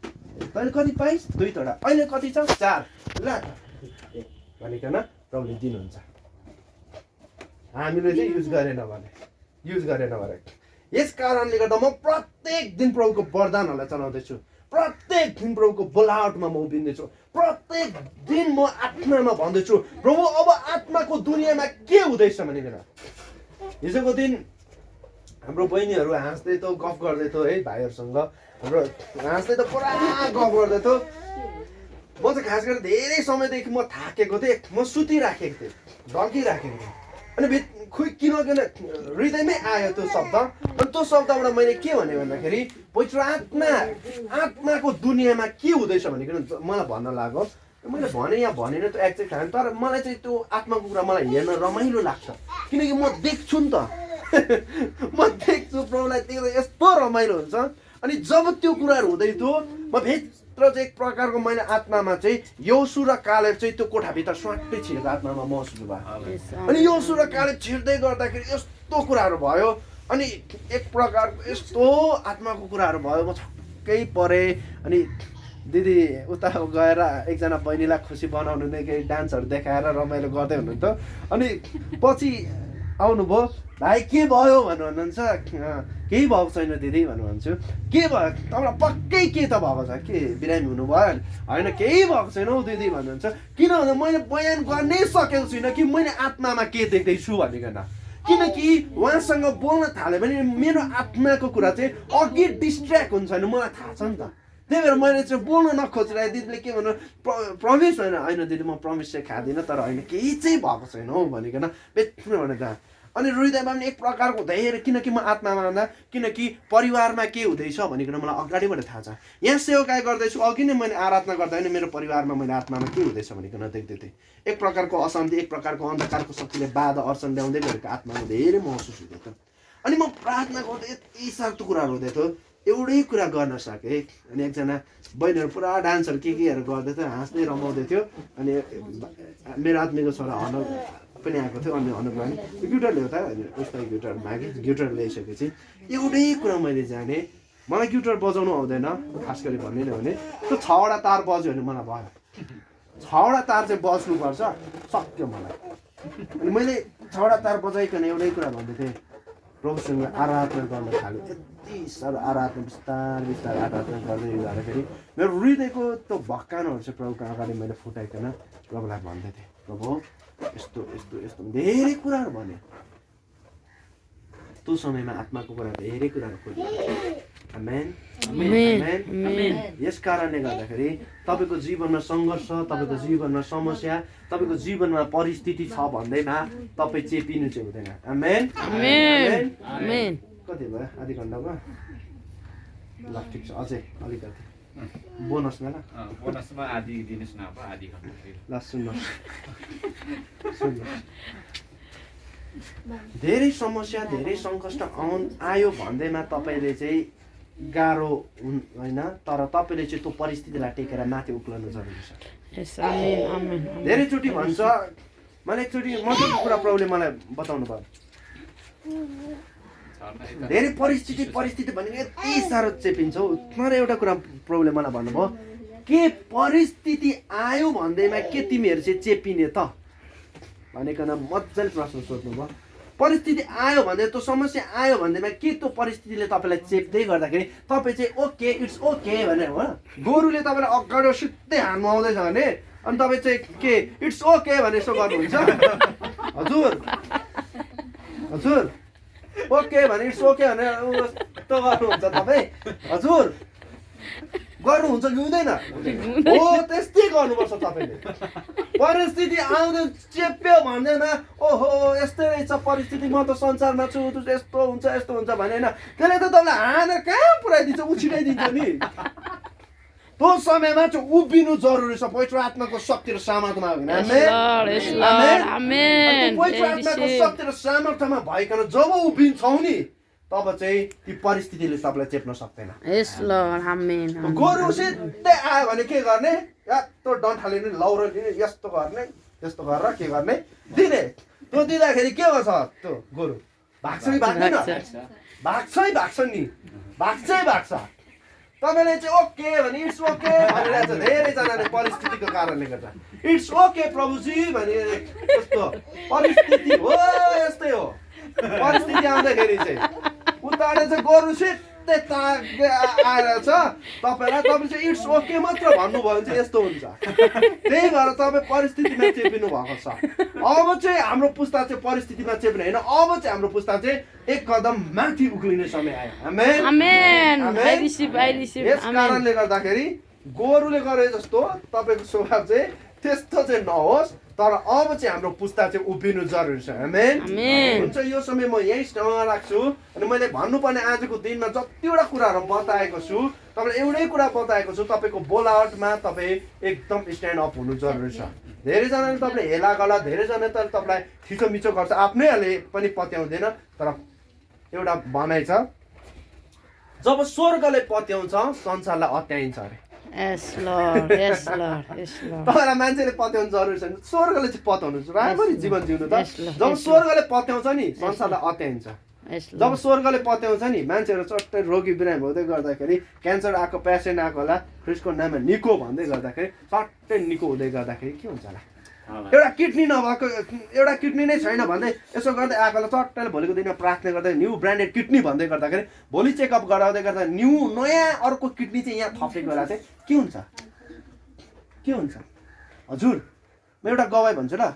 तैँले कति पाइस् 2 तोडा अहिले कति छ 4 ल भनिकन प्रभुले दिनुहुन्छ हामीले चाहिँ युज गरेन भने यस कारणले गर्दा म प्रत्येक दिन प्रभुको वरदानहरूलाई चलाउँदैछु प्रत्येक दिन प्रभुको बोलावटमा म उभिन्दैछु प्रत्येक दिन म आत्मामा भन्दैछु प्रभु अब आत्माको दुनियाँमा के हुँदैछ भनेर हिजोको दिन हाम्रो बहिनीहरू हाँस्दै त गफ गर्दै थियो है भाइहरूसँग हाम्रो हाँस्दै त पुरा गफ गर्दै थियो म चाहिँ खास गरेर धेरै समयदेखि म थाकेको थिएँ म सुतिराखेको थिएँ ढल्किराखेको थिएँ अनि किन हृदयमै आयो त्यो शब्द अनि त्यो शब्दबाट मैले के भने भन्दाखेरि पवित्र आत्माको दुनियाँमा के हुँदैछ भनेर मलाई भन्न लाग्यो मैले भने या भनेन त्यो एक्ज्याक्ट होइन तर मलाई चाहिँ त्यो आत्माको कुरा मलाई हेर्न रमाइलो लाग्छ किनकि म देख्छु नि त म देख्छु प्रभुलाई देख्दा यस्तो रमाइलो हुन्छ। अनि जब त्यो कुराहरू हुँदै थियो म भित्र चाहिँ एक प्रकारको मैले आत्मामा चाहिँ योसु र कालेब चाहिँ त्यो कोठाभित्र स्वाट्टै छिरेको आत्मामा महसुस भयो। अनि योसु र कालेब छिर्दै गर्दाखेरि यस्तो कुराहरू भयो। अनि एक प्रकारको यस्तो आत्माको कुराहरू भयो। म छक्कै परेँ। अनि दिदी उता गएर एकजना बहिनीलाई खुसी बनाउनु नै केही डान्सहरू देखाएर रमाइलो गर्दै हुनुहुन्थ्यो। अनि पछि आउनुभयो, भाइ के भयो भन्नुहुन्छ। केही भएको छैन दिदी भन्नुहुन्छ। के भयो तपाईँलाई पक्कै के त भएको छ, के बिरामी हुनुभयो? होइन केही भएको छैन हौ दिदी भन्नुहुन्छ। किनभने मैले बयान गर्नै सकेको छुइनँ कि मैले आत्मामा के देख्दैछु भनिकन। किनकि उहाँसँग बोल्न थाल्यो भने मेरो आत्माको कुरा चाहिँ अघि डिस्ट्र्याक्ट हुन्छ भने मलाई थाहा छ नि त। त्यही भएर मैले चाहिँ बोल्न नखोजिरहेको। दिदीले के भन्नु, प्रमिस होइन दिदी म प्रमिस चाहिँ खाँदिनँ, तर होइन केही चाहिँ भएको छैन हौ भनिकन बेच्नु भने त। अनि हृदयमा पनि एक प्रकारको धेरै, किनकि म आत्मामा भन्दा किनकि परिवारमा के हुँदैछ भनिकन मलाई अगाडिबाट थाहा छ। यहाँ सेवाकाय गर्दैछु, अघि नै मैले आराधना गर्दा पनि मेरो परिवारमा मैले आत्मामा के हुँदैछ भनिकन देख्दै थिएँ। एक प्रकारको अशान्ति, एक प्रकारको अन्धकारको शक्तिले बाधा अर्चन ल्याउँदै गरेको आत्मामा धेरै महसुस हुँदै थियो। अनि म प्रार्थना गर्दै यति साह्रो कुराहरू हुँदै थियो, एउटै कुरा गर्न सकेँ। अनि एकजना बहिनीहरू पुरा डान्सहरू केहरू गर्दै थियो, हाँस्दै रमाउँदै थियो। अनि मेरो आत्मीको छोरा हन पनि आएको थियो। अनि हनुको लागि गिटार ल्याउ त, उसलाई गिटार मागेँ, गिटार ल्याइसकेपछि एउटै कुरा मैले जाने, मलाई गिटार बजाउनु आउँदैन खास गरी भन्ने नै भने त्यो 6वटा तार बज्यो भने मलाई भयो। 6वटा तार चाहिँ बज्नुपर्छ, सक्यो मलाई। अनि मैले 6वटा तार बजाइकन एउटै कुरा भन्दै थिएँ, प्रभुसँग आराधना गर्न थाल्यो। यति साह्रो आराधना बिस्तारै आराधना गर्दै जाँदाखेरि मेरो हृदयको त्यो भक्कानहरू चाहिँ प्रभुको अगाडि मैले फुटाइकन प्रभुलाई भन्दै थिएँ, प्रभु यस्तो यस्तो यस्तो धेरै कुराहरू भने। त्यो समयमा आत्माको कुरा धेरै कुराहरू खोज्यो। आमेन आमेन। यस कारणले गर्दाखेरि तपाईँको जीवनमा सङ्घर्ष, तपाईँको जीवनमा समस्या, तपाईँको जीवनमा परिस्थिति छ भन्दैमा तपाईँ चेपिनु चाहिँ हुँदैन। आमेन आमेन। कति भयो? आधी घन्टा भयो? ल ठिक छ, अझै अलिकति बोनसमा ल, बोनसमा आधी दिनुहोस् न, अब आधी घन्टा ल सुन्नुहोस्। धेरै समस्या, धेरै सङ्कष्ट आयो भन्दैमा तपाईँले चाहिँ गाह्रो होइन, तर तपाईँले चाहिँ त्यो परिस्थितिलाई टेकेर माथि उक्लनु जरुरी छ। धेरैचोटि भन्छ, मैले एकचोटि मजाको कुरा प्रभुले मलाई बताउनु भयो। धेरै परिस्थिति भनेको यति साह्रो चेपिन्छौ। तर एउटा कुरा प्रभुले मलाई भन्नुभयो, के परिस्थिति आयो भन्दैमा के तिमीहरू चाहिँ चेपिने त भनेकन मजाले प्रश्न सोध्नुभयो। परिस्थिति आयो भन्दै, त्यो समस्या आयो भन्दैमा के त्यो परिस्थितिले तपाईँलाई चेप्दै गर्दाखेरि तपाईँ चाहिँ ओके इट्स ओके भनेर हो। गोरुले तपाईँलाई अगाडि सिधै हान्नु आउँदैछ भने अनि तपाईँ चाहिँ के इट्स ओके भने यसो गर्नुहुन्छ? हजुर हजुर ओके भने इट्स ओके भने यस्तो गर्नुहुन्छ तपाईँ? हजुर गर्नुहुन्छ कि हुँदैन? हो त्यस्तै गर्नुपर्छ तपाईँले। परिस्थिति आउँदै चेप्यो भन्दैमा ओहो यस्तै रहेछ परिस्थिति, म त संसारमा छु, यस्तो हुन्छ यस्तो हुन्छ भने होइन, त्यसले त तपाईँलाई हानेर कहाँ पुऱ्याइदिन्छ, उछिनाइदिन्छ नि। त्यो समयमा चाहिँ उभिनु जरुरी छ पवित्र आत्माको शक्ति र सामर्थ्यमा। पवित्र आत्माको शक्ति र सामर्थ्यमा भइकन जब उभिन्छौ नि तब चाहिँ ती परिस्थितिले सबलाई चेप्न सक्दैन। गोरु सिधै आयो भने के गर्ने? यस्तो डन्ठाले नि लौरो लिने, यस्तो गर्ने, यस्तो गरेर के गर्ने दिने। त्यो दिँदाखेरि के गर्छ त्यो गोरु? भाग्छ कि भाग्दैन? भाग्छ नि, भाग्छ। तपाईँले चाहिँ ओके भने इट्स ओके भनिरहेछ धेरैजनाले परिस्थितिको कारणले गर्दा। इट्स ओके प्रभुजी भने यस्तो परिस्थिति हो, यस्तै हो। परिस्थिति आउँदाखेरि चाहिँ उताले चाहिँ गोरु सिधै आएर छ तपाईँलाई, तपाईँ चाहिँ इट्स ओके मात्र भन्नुभयो भने चाहिँ यस्तो हुन्छ। त्यही भएर तपाईँ परिस्थितिमा चेपिनु भएको छ। अब चाहिँ हाम्रो पुस्ता चाहिँ परिस्थितिमा चेप्ने होइन, अब चाहिँ हाम्रो पुस्ता चाहिँ एक कदम माथि उक्लिने समय आयो। आमेन आमेन। यस कारणले गर्दाखेरि गोरुले गरे जस्तो तपाईँको स्वभाव चाहिँ त्यस्तो चाहिँ नहोस्, तर अब चाहिँ हाम्रो पुस्ता चाहिँ उभिनु जरुरी छ। आमेन हुन्छ। यो समय म यही ठाउँमा राख्छु। अनि मैले भन्नुपर्ने आजको दिनमा जतिवटा कुराहरू बताएको छु, तपाईँलाई एउटै कुरा बताएको छु, तपाईँको बोलावटमा तपाईँ एकदम स्ट्यान्ड अप हुनु जरुरी छ। धेरैजनाले तपाईँले हेला गला, धेरैजनाले त तपाईँलाई थिचोमिचो गर्छ, आफ्नैहरूले पनि पत्याउँदैन, तर एउटा भनाइ छ जब स्वर्गले पत्याउँछ संसारलाई अत्याइन्छ अरे Yes, Lord. Yes, Lord. Yes, Lord. तपाईँलाई मान्छेले पत्याउनु जरुरी छैन स्वर्गले चाहिँ पत्याउनु राम्ररी जीवन जिउनु त Yes, Lord. जब Yes, स्वर्गले पत्याउँछ नि संसारलाई अत्याइन्छ Yes, जब Lord. स्वर्गले पत्याउँछ नि मान्छेहरू चट्टै रोगी बिरामी हुँदै गर्दाखेरि क्यान्सर आएको पेसेन्ट आएको होला क्रिस्टको नाममा निको भन्दै गर्दाखेरि चट्टै निको हुँदै गर्दाखेरि के हुन्छ होला एउटा किडनी नभएको एउटा किडनी नै छैन भन्दै यसो गर्दै आएकोलाई चट्टैले भोलिको दिनमा प्रार्थना गर्दै न्यू ब्रान्डेड किडनी भन्दै गर्दाखेरि भोलि चेकअप गराउँदै गर्दा न्यू नयाँ अर्को किडनी चाहिँ यहाँ थपेको बेला चाहिँ के हुन्छ के हुन्छ हजुर म एउटा गवाई भन्छु ल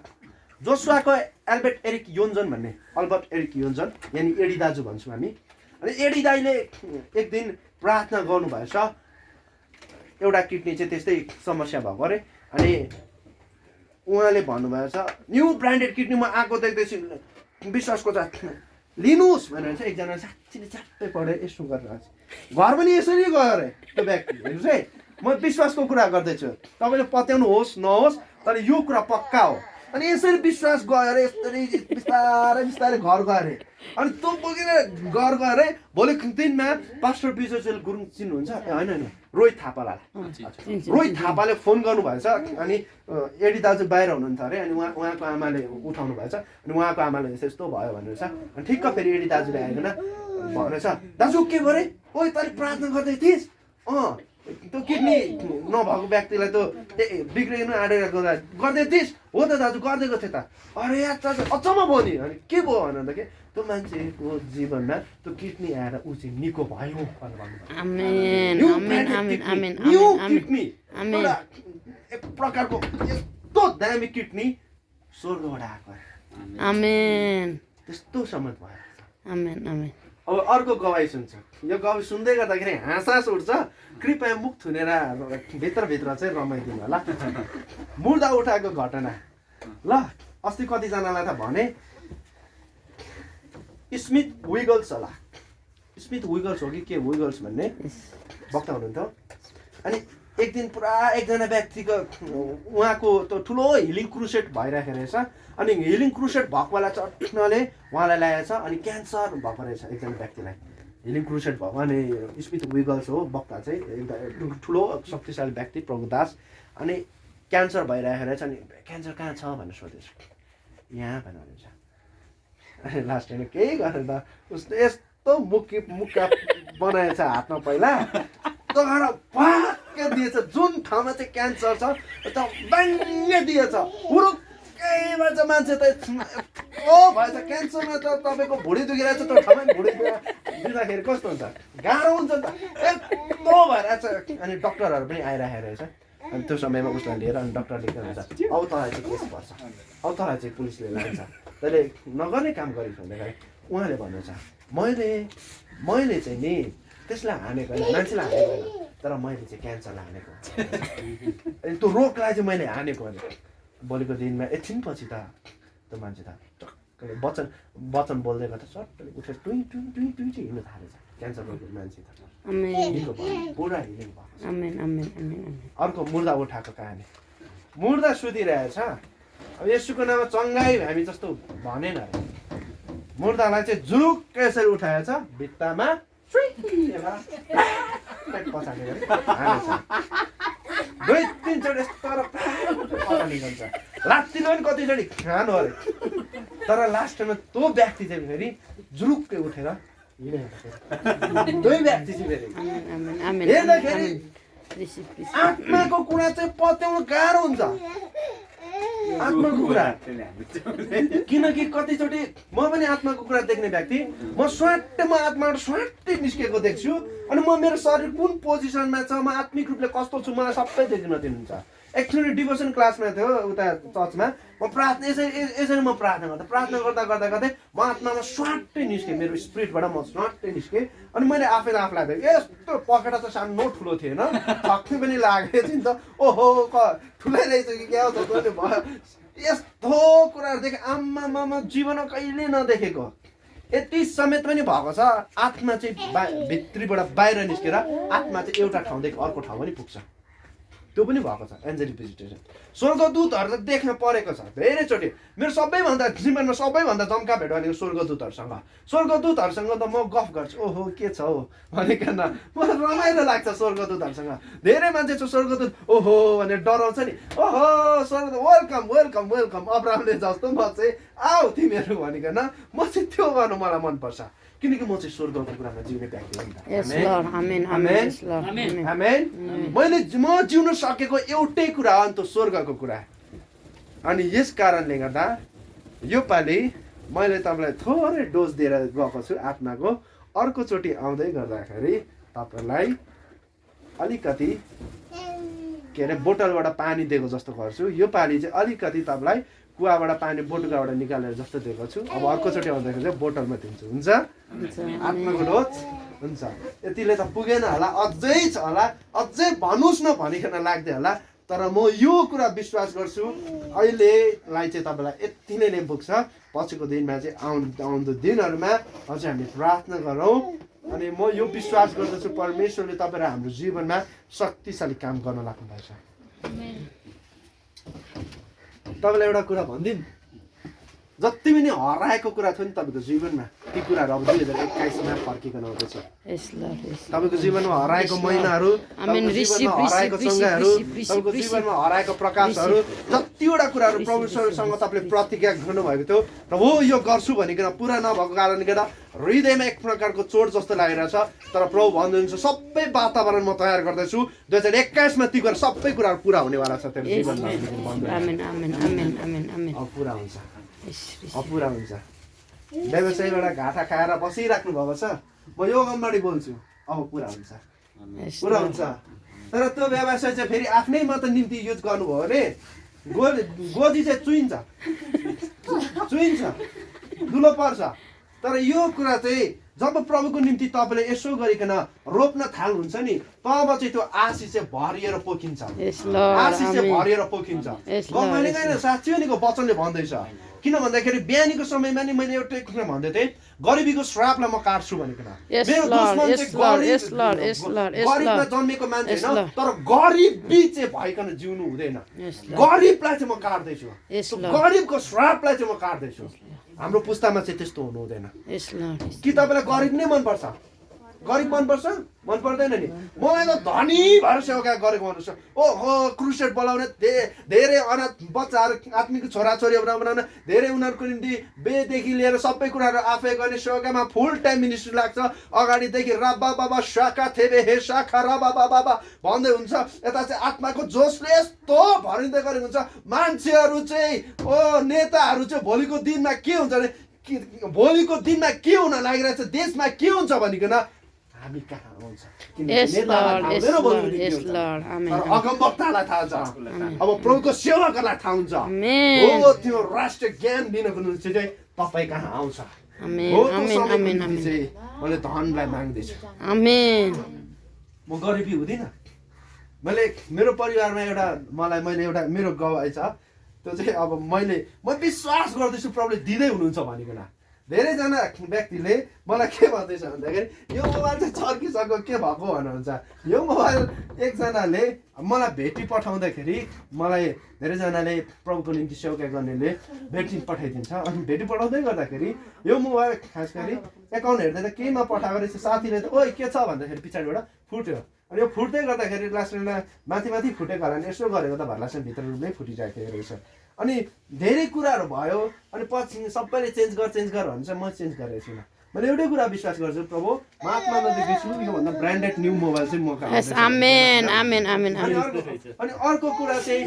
जोसुवाको एल्बर्ट एरिक योन्जन भन्ने अल्बर्ट एरिक योन्जन यानि एडी दाजु भन्छौँ हामी अनि एडी दाईले एक दिन प्रार्थना गर्नुभएछ एउटा किडनी चाहिँ त्यस्तै समस्या भएको अरे अनि उहाँले भन्नुभएको छ न्यू ब्रान्डेड किडनी म आएको देख्दैछु विश्वासको साथ लिनुहोस् भनेर चाहिँ एकजना साँच्चीले च्याप्पै पढेर यसो गरेर घर पनि यसरी गयो अरे त्यो व्यक्ति हेर्नुहोस् है म विश्वासको कुरा गर्दैछु तपाईँले पत्याउनु होस् नहोस् तर यो कुरा पक्का हो अनि यसरी विश्वास गयो अरे यसरी बिस्तारै बिस्तारै घर गयो अरे अनि त्यो बोकेर घर गयो अरे भोलिको दिनमा पास्टर विजय गुरुङ चिन्नुहुन्छ ए होइन होइन रोहित थापालाई रोहित थापाले फोन गर्नुभएछ अनि एडी दाजु बाहिर हुनुहुन्थ्यो अरे अनि उहाँको आमाले उठाउनु भएछ अनि उहाँको आमाले यस्तो भयो भनेर छ अनि ठिक्क फेरि एडी दाजुले आइकन भनेछ दाजु के गरे ओइ तैँले प्रार्थना गर्दै थिइस् त्यो किडनी नभएको व्यक्तिलाई त बिग्रिनु आँटेर गर्दै थिइस् हो त दाजु गरिदिएको थिएँ त अरे यार दाजु अचम्म भयो नि अनि के भयो भन्दाखेरि त्यो मान्छेको जीवनमा त्यो किडनी आएर ऊ चाहिँ निको भयो भनेर भन्नुभयो एक प्रकारको यस्तो दामी किडनी स्वर्गबाट आएको त्यस्तो समत भयो अब अर्को गवाई सुन्छ यो गवाई सुन्दै गर्दाखेरि हाँस उठ्छ कृपया मुख थुनेर भित्रभित्र चाहिँ रमाइदिनु होला मुर्दा उठाएको घटना ल अस्ति कतिजनालाई त भने स्मिथ विगल्स होला स्मिथ विगल्स हो कि के विगल्स भन्ने वक्ता हुनुहुन्थ्यो अनि एक दिन पुरा एकजना व्यक्तिको उहाँको त्यो ठुलो हिलिङ क्रुसेड भइरहेको रहेछ अनि हिलिङ क्रुसेड भएको बेला चट्नले उहाँलाई ल्याएछ अनि क्यान्सर भएको रहेछ एकजना व्यक्तिलाई हिलिङ क्रुसेड भएको अनि स्मिथ विगल्स हो वक्ता चाहिँ एकदम ठुलो शक्तिशाली व्यक्ति प्रभुदास अनि क्यान्सर भइरहेको रहेछ अनि क्यान्सर कहाँ छ भनेर सोधेछ यहाँ भनेर भन्छ अनि लास्ट टाइम केही गरेर त उसले यस्तो मुक्का बनाएछ हातमा पहिला तर पाक्कै दिएछ जुन ठाउँमा चाहिँ क्यान्सर छ त बाङ्गे दिएछ हुरुक्कैमा चाहिँ मान्छे त ओ भएछ क्यान्सरमा त तपाईँको भुँडी दुखिरहेछ त्यो ठाउँमा भुँडी दिँदाखेरि कस्तो हुन्छ गाह्रो हुन्छ नि त यस्तो भइरहेछ अनि डक्टरहरू पनि आइरहेको रहेछ अनि त्यो समयमा उसलाई लिएर अनि डक्टरले के भन्छ अब तँलाई चाहिँ केस पर्छ अब तँलाई चाहिँ पुलिसले लान्छ तैँले नगर्ने काम गरिस् भन्दाखेरि उहाँले भन्नुहुन्छ मैले चाहिँ नि त्यसलाई हानेको होइन मान्छेलाई हानेको होइन तर मैले चाहिँ क्यान्सरलाई हानेको अनि त्यो रोगलाई चाहिँ मैले हानेको होइन भोलिको दिनमा एकछिनपछि त त्यो मान्छे त टक्कै वचन बोल्दै गर्दा सट्टै उठेर टुई टुई टुई टुई चाहिँ हिँड्नु थालेछ क्यान्सर रोगको मान्छे त पुरा हिँडेको भएको अर्को मुर्दा उठाएको कहानी मुर्दा सुतिरहेछ अब यसुको नाममा चङ्गाई हामी जस्तो भनेन अरे मुर्दालाई चाहिँ जुरुक्क यसरी उठाएछ भित्तामा पछाडि दुई तिनचोटि यस्तो निकल्छ लात्तीले पनि कतिचोटि खानु अरे तर लास्टमा त्यो व्यक्ति चाहिँ फेरि जुरुक्कै उठेर दुई व्यक्ति चाहिँ फेरि हेर्दाखेरि आत्माको कुरा चाहिँ पत्याउनु गाह्रो हुन्छ आत्माको कुरा किनकि कतिचोटि म पनि आत्माको कुरा देख्ने व्यक्ति म आत्माबाट स्वाट्टै निस्केको देख्छु अनि म मेरो शरीर कुन पोजिसनमा छ म आत्मिक रूपले कस्तो छु मलाई सबै देखिन दिनुहुन्छ एक्चुअली डिभोसन क्लासमा थियो उता चर्चमा म प्रार्थना यसरी म प्रार्थना गर्दा म आत्मामा स्वाट्टै निस्केँ मेरो स्पिरिटबाट म स्वाट्टै निस्केँ अनि मैले आफैलाई देखेँ यस्तो पकेटा त सानो ठुलो थिएन छक्कै पनि लागेको थियो नि त ओहो ठुलै रहेछ कि क्या हो त भयो यस्तो कुराहरू देखेँ आम्मामा जीवनमा कहिले नदेखेको यति समेत पनि भएको छ आत्मा चाहिँ भित्रीबाट बाहिर निस्केर आत्मा चाहिँ एउटा ठाउँदेखि अर्को ठाउँ पनि पुग्छ त्यो पनि भएको छ एन्जेलिक भिजिटेसन स्वर्गदूतहरू त देख्न परेको छ धेरैचोटि मेरो सबैभन्दा जीवनमा सबैभन्दा जम्का भेट भनेको स्वर्गदूतहरूसँग त म गफ गर्छु ओहो के छ हौ भनिकन मलाई रमाइलो लाग्छ स्वर्गदूतहरूसँग धेरै मान्छे छ स्वर्गदूत ओहो भनेर डराउँछ नि ओहो स्वर्ग वेलकम वेलकम वेलकम अब्राहमले जस्तो म चाहिँ आऊ तिमीहरू भनिकन म चाहिँ त्यो गर्नु मलाई मनपर्छ किनकि म चाहिँ स्वर्गको कुरामा जिउने व्यक्ति हो नि त Yes, Lord. Amen. Amen. Yes, Lord. Amen. आमेन म जिउन सकेको एउटै कुरा हो नि त स्वर्गको कुरा अनि यस कारणले गर्दा यो पालि मैले तपाईँलाई थोरै डोज दिएर गएको छु आत्माको अर्कोचोटि आउँदै गर्दाखेरि तपाईँलाई अलिकति के अरे बोतलबाट पानी दिएको जस्तो गर्छु यो पालि चाहिँ अलिकति तपाईँलाई कुवाबाट पानी बोटुकाबाट निकालेर जस्तो दिएको छु अब अर्कोचोटि आउँदाखेरि चाहिँ बोतलमा दिन्छु हुन्छ आत्माको डोज हुन्छ यतिले त पुगेन होला अझै छ होला अझै भन्नुहोस् न भनिकन लाग्दै होला तर म यो कुरा विश्वास गर्छु अहिलेलाई चाहिँ तपाईँलाई यति नै पुग्छ पछिको दिनमा चाहिँ आउँदो दिनहरूमा अझै हामी प्रार्थना गरौँ अनि म यो विश्वास गर्दछु परमेश्वरले तपाईँ र हाम्रो जीवनमा शक्तिशाली काम गर्न लाग्नुभएछ तपाईँलाई एउटा कुरा भनिदिउँ जति पनि हराएको कुरा थियो नि तपाईँको जीवनमा ती कुराहरू अब 2021मा फर्किकन आउँदैछ तपाईँको जीवनमा हराएको महिनाहरू जीवनमा हराएको सङ्घहरू तपाईँको जीवनमा हराएको प्रकाशहरू जतिवटा कुराहरू परमेश्वरसँग तपाईँले प्रतिज्ञा गर्नुभएको थियो र हो यो गर्छु भनिकन पुरा नभएको कारणले गर्दा हृदयमा एक प्रकारको चोट जस्तो लागिरहेछ तर प्रभु भन्नुहुन्छ सबै वातावरण म तयार गर्दैछु 2021मा ती कुरा सबै कुराहरू पुरा हुनेवाला छ तेरो जीवनमा पुरा हुन्छ पुरा हुन्छ व्यवसायबाट घाटा खाएर बसिराख्नु भएको छ म यो अगाडि बोल्छु अब पुरा हुन्छ पुरा हुन्छ तर त्यो व्यवसाय चाहिँ फेरि आफ्नै मात्र निम्ति युज गर्नुभयो भने गोजी चाहिँ चुइन्छ धुलो पर्छ तर यो कुरा चाहिँ जब प्रभुको निम्ति तपाईँले यसो गरिकन रोप्न थाल्नुहुन्छ नि तब चाहिँ त्यो आशिष चाहिँ भरिएर पोखिन्छ आशिष चाहिँ भरिएर पोखिन्छ मैले होइन साँच्चै निको वचनले भन्दैछ किन भन्दाखेरि बिहानीको समयमा नि मैले एउटै कुरा भन्दै थिएँ गरिबीको श्रापलाई म काट्छु भनिकन मेरो दुश्मन चाहिँ गरिबमा जन्मेको मान्छे होइन तर गरिबी चाहिँ भइकन जिउनु हुँदैन गरिबलाई चाहिँ म काट्दैछु गरिबको श्रापलाई चाहिँ म काट्दैछु हाम्रो पुस्तामा चाहिँ त्यस्तो हुनु हुँदैन कि तपाईँलाई गरिब नै मनपर्छ गरिब मनपर्छ मन पर्दैन नि मलाई त धनी भएर सेवा गरेको मनपर्छ ओहो क्रुसेड बोलाउने धेरै अनाथ बच्चाहरू आत्मिक छोराछोरीहरू बनाउन धेरै उनीहरूको निम्ति बेदेखि लिएर सबै कुराहरू आफै गर्ने सेवामा फुल टाइम मिनिस्ट्री लाग्छ अगाडिदेखि राबा बाबा शाखा थेबे हे शाखा राबा बाबा भन्दै हुन्छ यता चाहिँ आत्माको जोसले यस्तो भरिँदै गरेको हुन्छ मान्छेहरू चाहिँ ओ नेताहरू चाहिँ भोलिको दिनमा के हुन्छ भने भोलिको दिनमा के हुन लागिरहेछ देशमा के हुन्छ भनिकन हामी कहाँ आउँछ अगमवक्तालाई थाहा छ अब प्रभुको सेवकहरूलाई थाहा हुन्छ हो त्यो राष्ट्रिय ज्ञान दिनको निम्ति चाहिँ तपाईँ कहाँ आउँछ मैले धनलाई माग्दैछु म गरिबी हुँदिनँ मैले मेरो परिवारमा मैले एउटा मेरो गवाई छ त्यो चाहिँ अब म विश्वास गर्दैछु प्रभुले दिँदै हुनुहुन्छ भनिकन धेरैजना व्यक्तिले मलाई के भन्दैछ भन्दाखेरि यो मोबाइल चाहिँ चर्किसक्यो के भएको भन्नुहुन्छ यो मोबाइल एकजनाले मलाई भेटी पठाउँदाखेरि मलाई धेरैजनाले प्रभुको निम्ति सेवा गर्नेले भेटी पठाइदिन्छ अनि भेटी पठाउँदै गर्दाखेरि यो मोबाइल खास गरी एकाउन्ट हेर्दा त केहीमा पठाएको रहेछ साथीले त ओइ के छ भन्दाखेरि पछाडिबाट फुट्यो अनि यो फुट्दै गर्दाखेरि लास्टमा माथि फुटेको होला नि यसो गरेको त भर्लासँग भित्र नै फुटिरहेको रहेछ अनि धेरै कुराहरू भयो अनि पछि सबैले चेन्ज गर भन्छ म चेन्ज गरेको छुइनँ मैले एउटै कुरा विश्वास गर्छु प्रभु म आत्मामा देख्छु योभन्दा ब्रान्डेड न्यू मोबाइल चाहिँ म अनि अर्को कुरा चाहिँ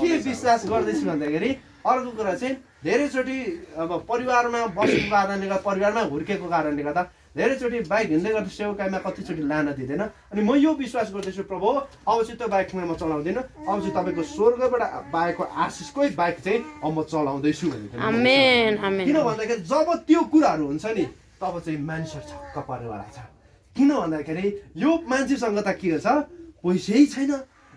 के विश्वास गर्दैछु भन्दाखेरि अर्को कुरा चाहिँ धेरैचोटि अब परिवारमा बसेको कारणले गर्दा परिवारमा हुर्केको कारणले गर्दा धेरैचोटि बाइक हिँड्दै गर्दा सेवाकाईमा कतिचोटि लान दिँदैन अनि म यो विश्वास गर्दैछु प्रभु अब चाहिँ त्यो बाइकमा म चलाउँदिनँ अब चाहिँ तपाईँको स्वर्गबाट पाएको आशिषकै बाइक चाहिँ अब म चलाउँदैछु किन भन्दाखेरि जब त्यो कुराहरू हुन्छ नि तब चाहिँ मान्छे छक्क पर्नेवाला छ किन भन्दाखेरि यो मान्छेसँग त के छ पैसै छैन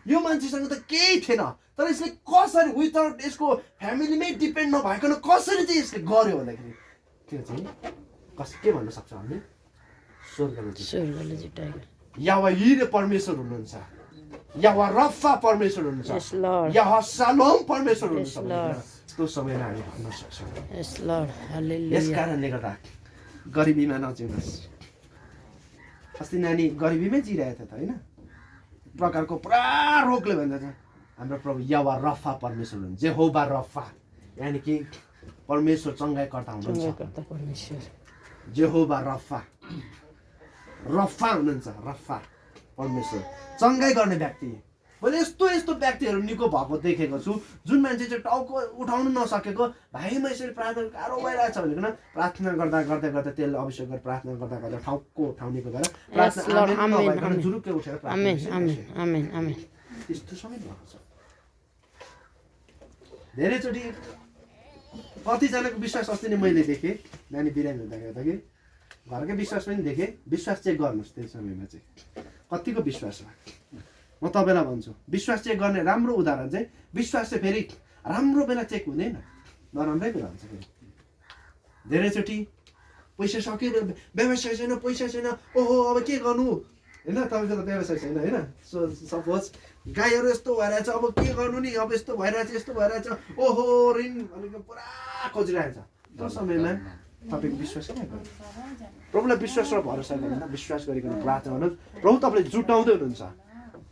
यो मान्छेसँग त केही थिएन तर यसले कसरी विदाउट यसको फ्यामिलीमै डिपेन्ड नभइकन कसरी चाहिँ यसले गर्यो भन्दाखेरि त्यो चाहिँ के भन्न सक्छौँ हामी स्वर्गले जिताएको। स्वर्गले जिताएको। यावा यिरे परमेश्वर हुनुहुन्छ, यावा रफा परमेश्वर हुनुहुन्छ, यस लर्ड, यावा शालोम परमेश्वर हुनुहुन्छ Yes, Lord. भनेर त्यो समयमा हामी भन्न सक्छौँ। यस लर्ड, यस हालेलुया। कारणले गर्दा गरिबीमा नजिउनुहोस्। अस्ति नानी गरिबीमै जिरहेको थियो त होइन, प्रकारको पुरा रोगले भन्दा छ हाम्रो प्रभु यावा रफा परमेश्वर हुनुहुन्छ, जेहोवा रफा, यानि कि परमेश्वर चङ्गाइकर्ता हुनुहुन्छ, चङ्गाइकर्ता परमेश्वर। जेहोवा रफा, रफा हुनुहुन्छ, रफा परमेश्वर चङ्गाइ गर्ने व्यक्ति। मैले यस्तो यस्तो व्यक्तिहरू निको भएको देखेको छु, जुन मान्छे चाहिँ टाउको उठाउनु नसकेको, भाइ म यसरी प्रार्थना गाह्रो भइरहेको छ भनेकन प्रार्थना गर्दा गर्दै गर्दा तेल अभिषेक गरेर प्रार्थना गर्दा गर्दा टाउको उठाउनेको भएर प्रार्थना Lord, आमेन amen, नभइकन amen. जुरुक्कै उठेर प्रार्थना आमेन, गरिसकेको आमेन, छु। आमेन, आमेन। त्यस्तो समेत भएको छ। धेरैचोटि कतिजनाको विश्वास अस्ति नै मैले देखेँ, नानी बिरामी हुँदाखेरि त कि घरकै विश्वास पनि देखेँ। विश्वास चेक गर्नुहोस् त्यो समयमा चाहिँ कतिको विश्वास हो। म तपाईँलाई भन्छु, विश्वास चेक गर्ने राम्रो उदाहरण चाहिँ विश्वास चाहिँ फेरि राम्रो बेला चेक हुँदैन, नराम्रै बेला हुन्छ फेरि। धेरैचोटि पैसा सक्यो, व्यवसाय छैन, पैसा छैन, ओहो अब के गर्नु होइन, तपाईँको त व्यवसाय छैन होइन, सपोज गाईहरू यस्तो भइरहेछ, अब के गर्नु नि, अब यस्तो भइरहेछ, यस्तो भइरहेछ, ओहो ऋण भनेको पुरा खोजिरहेछ। त्यो समयमा तपाईँको विश्वास किन गर्नु? प्रभुलाई विश्वास र भरोसा गरेर विश्वास गरिकन प्रार्थना गर्नुहोस्। प्रभु तपाईँले जुटाउँदै हुनुहुन्छ,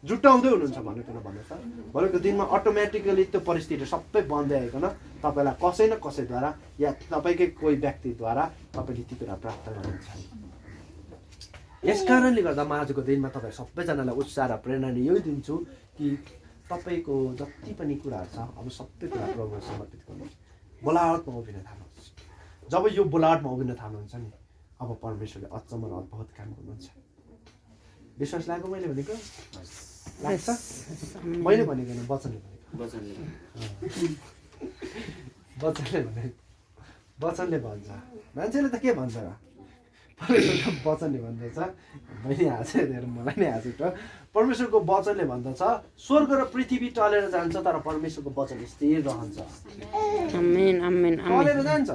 जुटाउँदै हुनुहुन्छ भनेको भन्नुहोस् त। भोलिको दिनमा अटोमेटिकली त्यो परिस्थिति सबै बन्दै आइकन तपाईँलाई कसै न कसैद्वारा या तपाईँकै कोही व्यक्तिद्वारा तपाईँले ती कुरा प्राप्त गर्नुहुन्छ। यस कारणले गर्दा म आजको दिनमा तपाईँ सबैजनालाई उत्साह र प्रेरणा यही दिन्छु कि तपाईँको जति पनि कुराहरू छ अब सबै कुरा प्रभुमा समर्पित गर्नुहोस्। बोलावटमा उभिन थाल्नुहोस्। जब यो बोलावटमा उभिन थाल्नुहुन्छ नि, अब परमेश्वरले अचम्म र अद्भुत काम गर्नुहुन्छ। विश्वास लाग्यो मैले भनेको? लाग्छ? मैले भनेको होइन, वचनले भनेको। वचनले भनेको, वचनले भन्छ। मान्छेले त के भन्छ र? परमेश्वरको वचनले भन्दछ, मैले हाँसेर दिएर मलाई नै हाँसेको छ। परमेश्वरको वचनले भन्दछ स्वर्ग र पृथ्वी टलेर जान्छ तर परमेश्वरको वचन स्थिर रहन्छ। आमेन, आमेन, टलेर आमेन। जान्छ,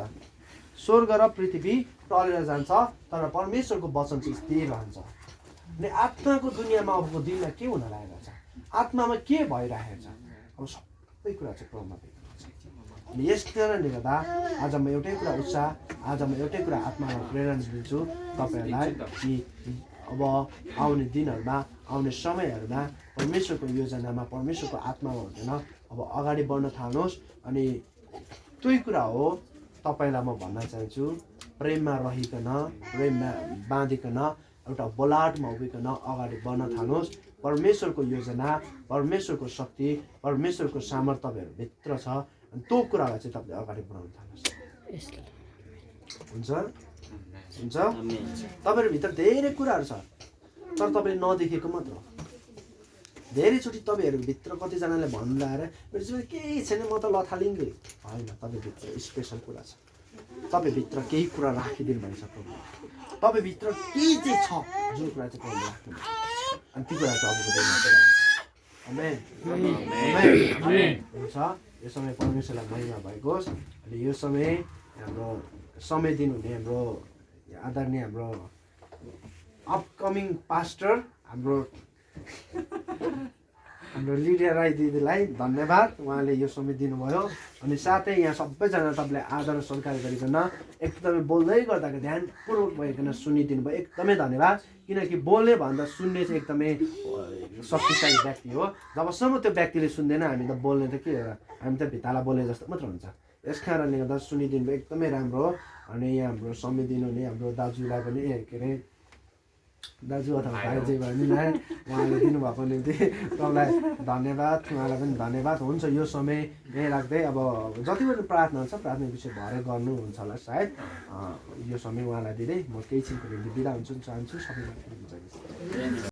स्वर्ग र पृथ्वी टलेर जान्छ तर परमेश्वरको वचन चाहिँ स्थिर रहन्छ। अनि आत्माको दुनियाँमा अबको दिनमा के हुन लागेको छ, आत्मामा के भइरहेको छ, अब सबै कुरा चाहिँ प्रभुमा भेट्नुहुन्छ। अनि यस कारणले गर्दा आज म एउटै कुरा उत्साह, आज म एउटै कुरा आत्मामा प्रेरणा दिन्छु तपाईँहरूलाई कि अब आउने दिनहरूमा, आउने समयहरूमा परमेश्वरको योजनामा, परमेश्वरको आत्मामा हुँदैन, अब अगाडि बढ्न थाल्नुहोस्। अनि त्यही कुरा हो तपाईँलाई म भन्न चाहन्छु, प्रेममा रहिकन, प्रेममा बाँधिकन, एउटा बोलावटमा उभिकन अगाडि बढ्न थाल्नुहोस्। परमेश्वरको योजना, परमेश्वरको शक्ति, परमेश्वरको सामर्थ्य तपाईँहरूभित्र छ। अनि त्यो कुरालाई चाहिँ तपाईँले अगाडि बढाउन थाल्नुहोस्। हुन्छ हुन्छ तपाईँहरूभित्र धेरै कुराहरू छ तर तपाईँले नदेखेको मात्र हो। धेरैचोटि तपाईँहरूभित्र कतिजनाले भन्नु लगाएर मेरो जीवन केही छैन, म त लथालिङ्गै होइन, तपाईँभित्र स्पेसल कुरा छ। तपाईँभित्र केही कुरा राखिदिनु भएको छ प्रभु, तपाईँभित्र केही चाहिँ छ जुन कुरा चाहिँ प्रभुले राख्नु, अनि ती कुरा चाहिँ अबको दिनमा चाहिँ आमेन, आमेन। हुन्छ, यो समय परमेश्वरलाई महिमा भएको होस्। अनि यो समय हाम्रो समय दिनुहुने हाम्रो आदरणीय हाम्रो अपकमिङ पास्टर हाम्रो लिडिया राई दिदीलाई धन्यवाद, उहाँले यो समय दिनुभयो। अनि साथै यहाँ सबैजना तपाईँले आदर स्वीकार गरिकन एकदमै बोल्दै गर्दाको ध्यानपूर्वक भइकन सुनिदिनु भयो, एकदमै धन्यवाद। किनकि बोल्ने भन्दा सुन्ने चाहिँ एकदमै शक्तिशाली व्यक्ति हो। जबसम्म त्यो व्यक्तिले सुन्दैन हामी त बोल्ने त के हो, हामी त भित्ताला बोले जस्तो मात्र हुन्छ। यस कारणले गर्दा सुनिदिनु भयो, एकदमै राम्रो हो। अनि यहाँ हाम्रो समय दिनुहुने हाम्रो दाजुलाई पनि के अरे दाजु अथवा भाइजी भयो नि उहाँले दिनुभएको निम्ति तपाईँलाई धन्यवाद, उहाँलाई पनि धन्यवाद। हुन्छ, यो समय यहीँ राख्दै अब जति पनि प्रार्थना हुन्छ प्रार्थना विषय भएर गर्नुहुन्छ होला सायद, यो समय उहाँलाई दिँदै म केही छिनको निम्ति बिदा हुन्छु चाहन्छु। सबैजना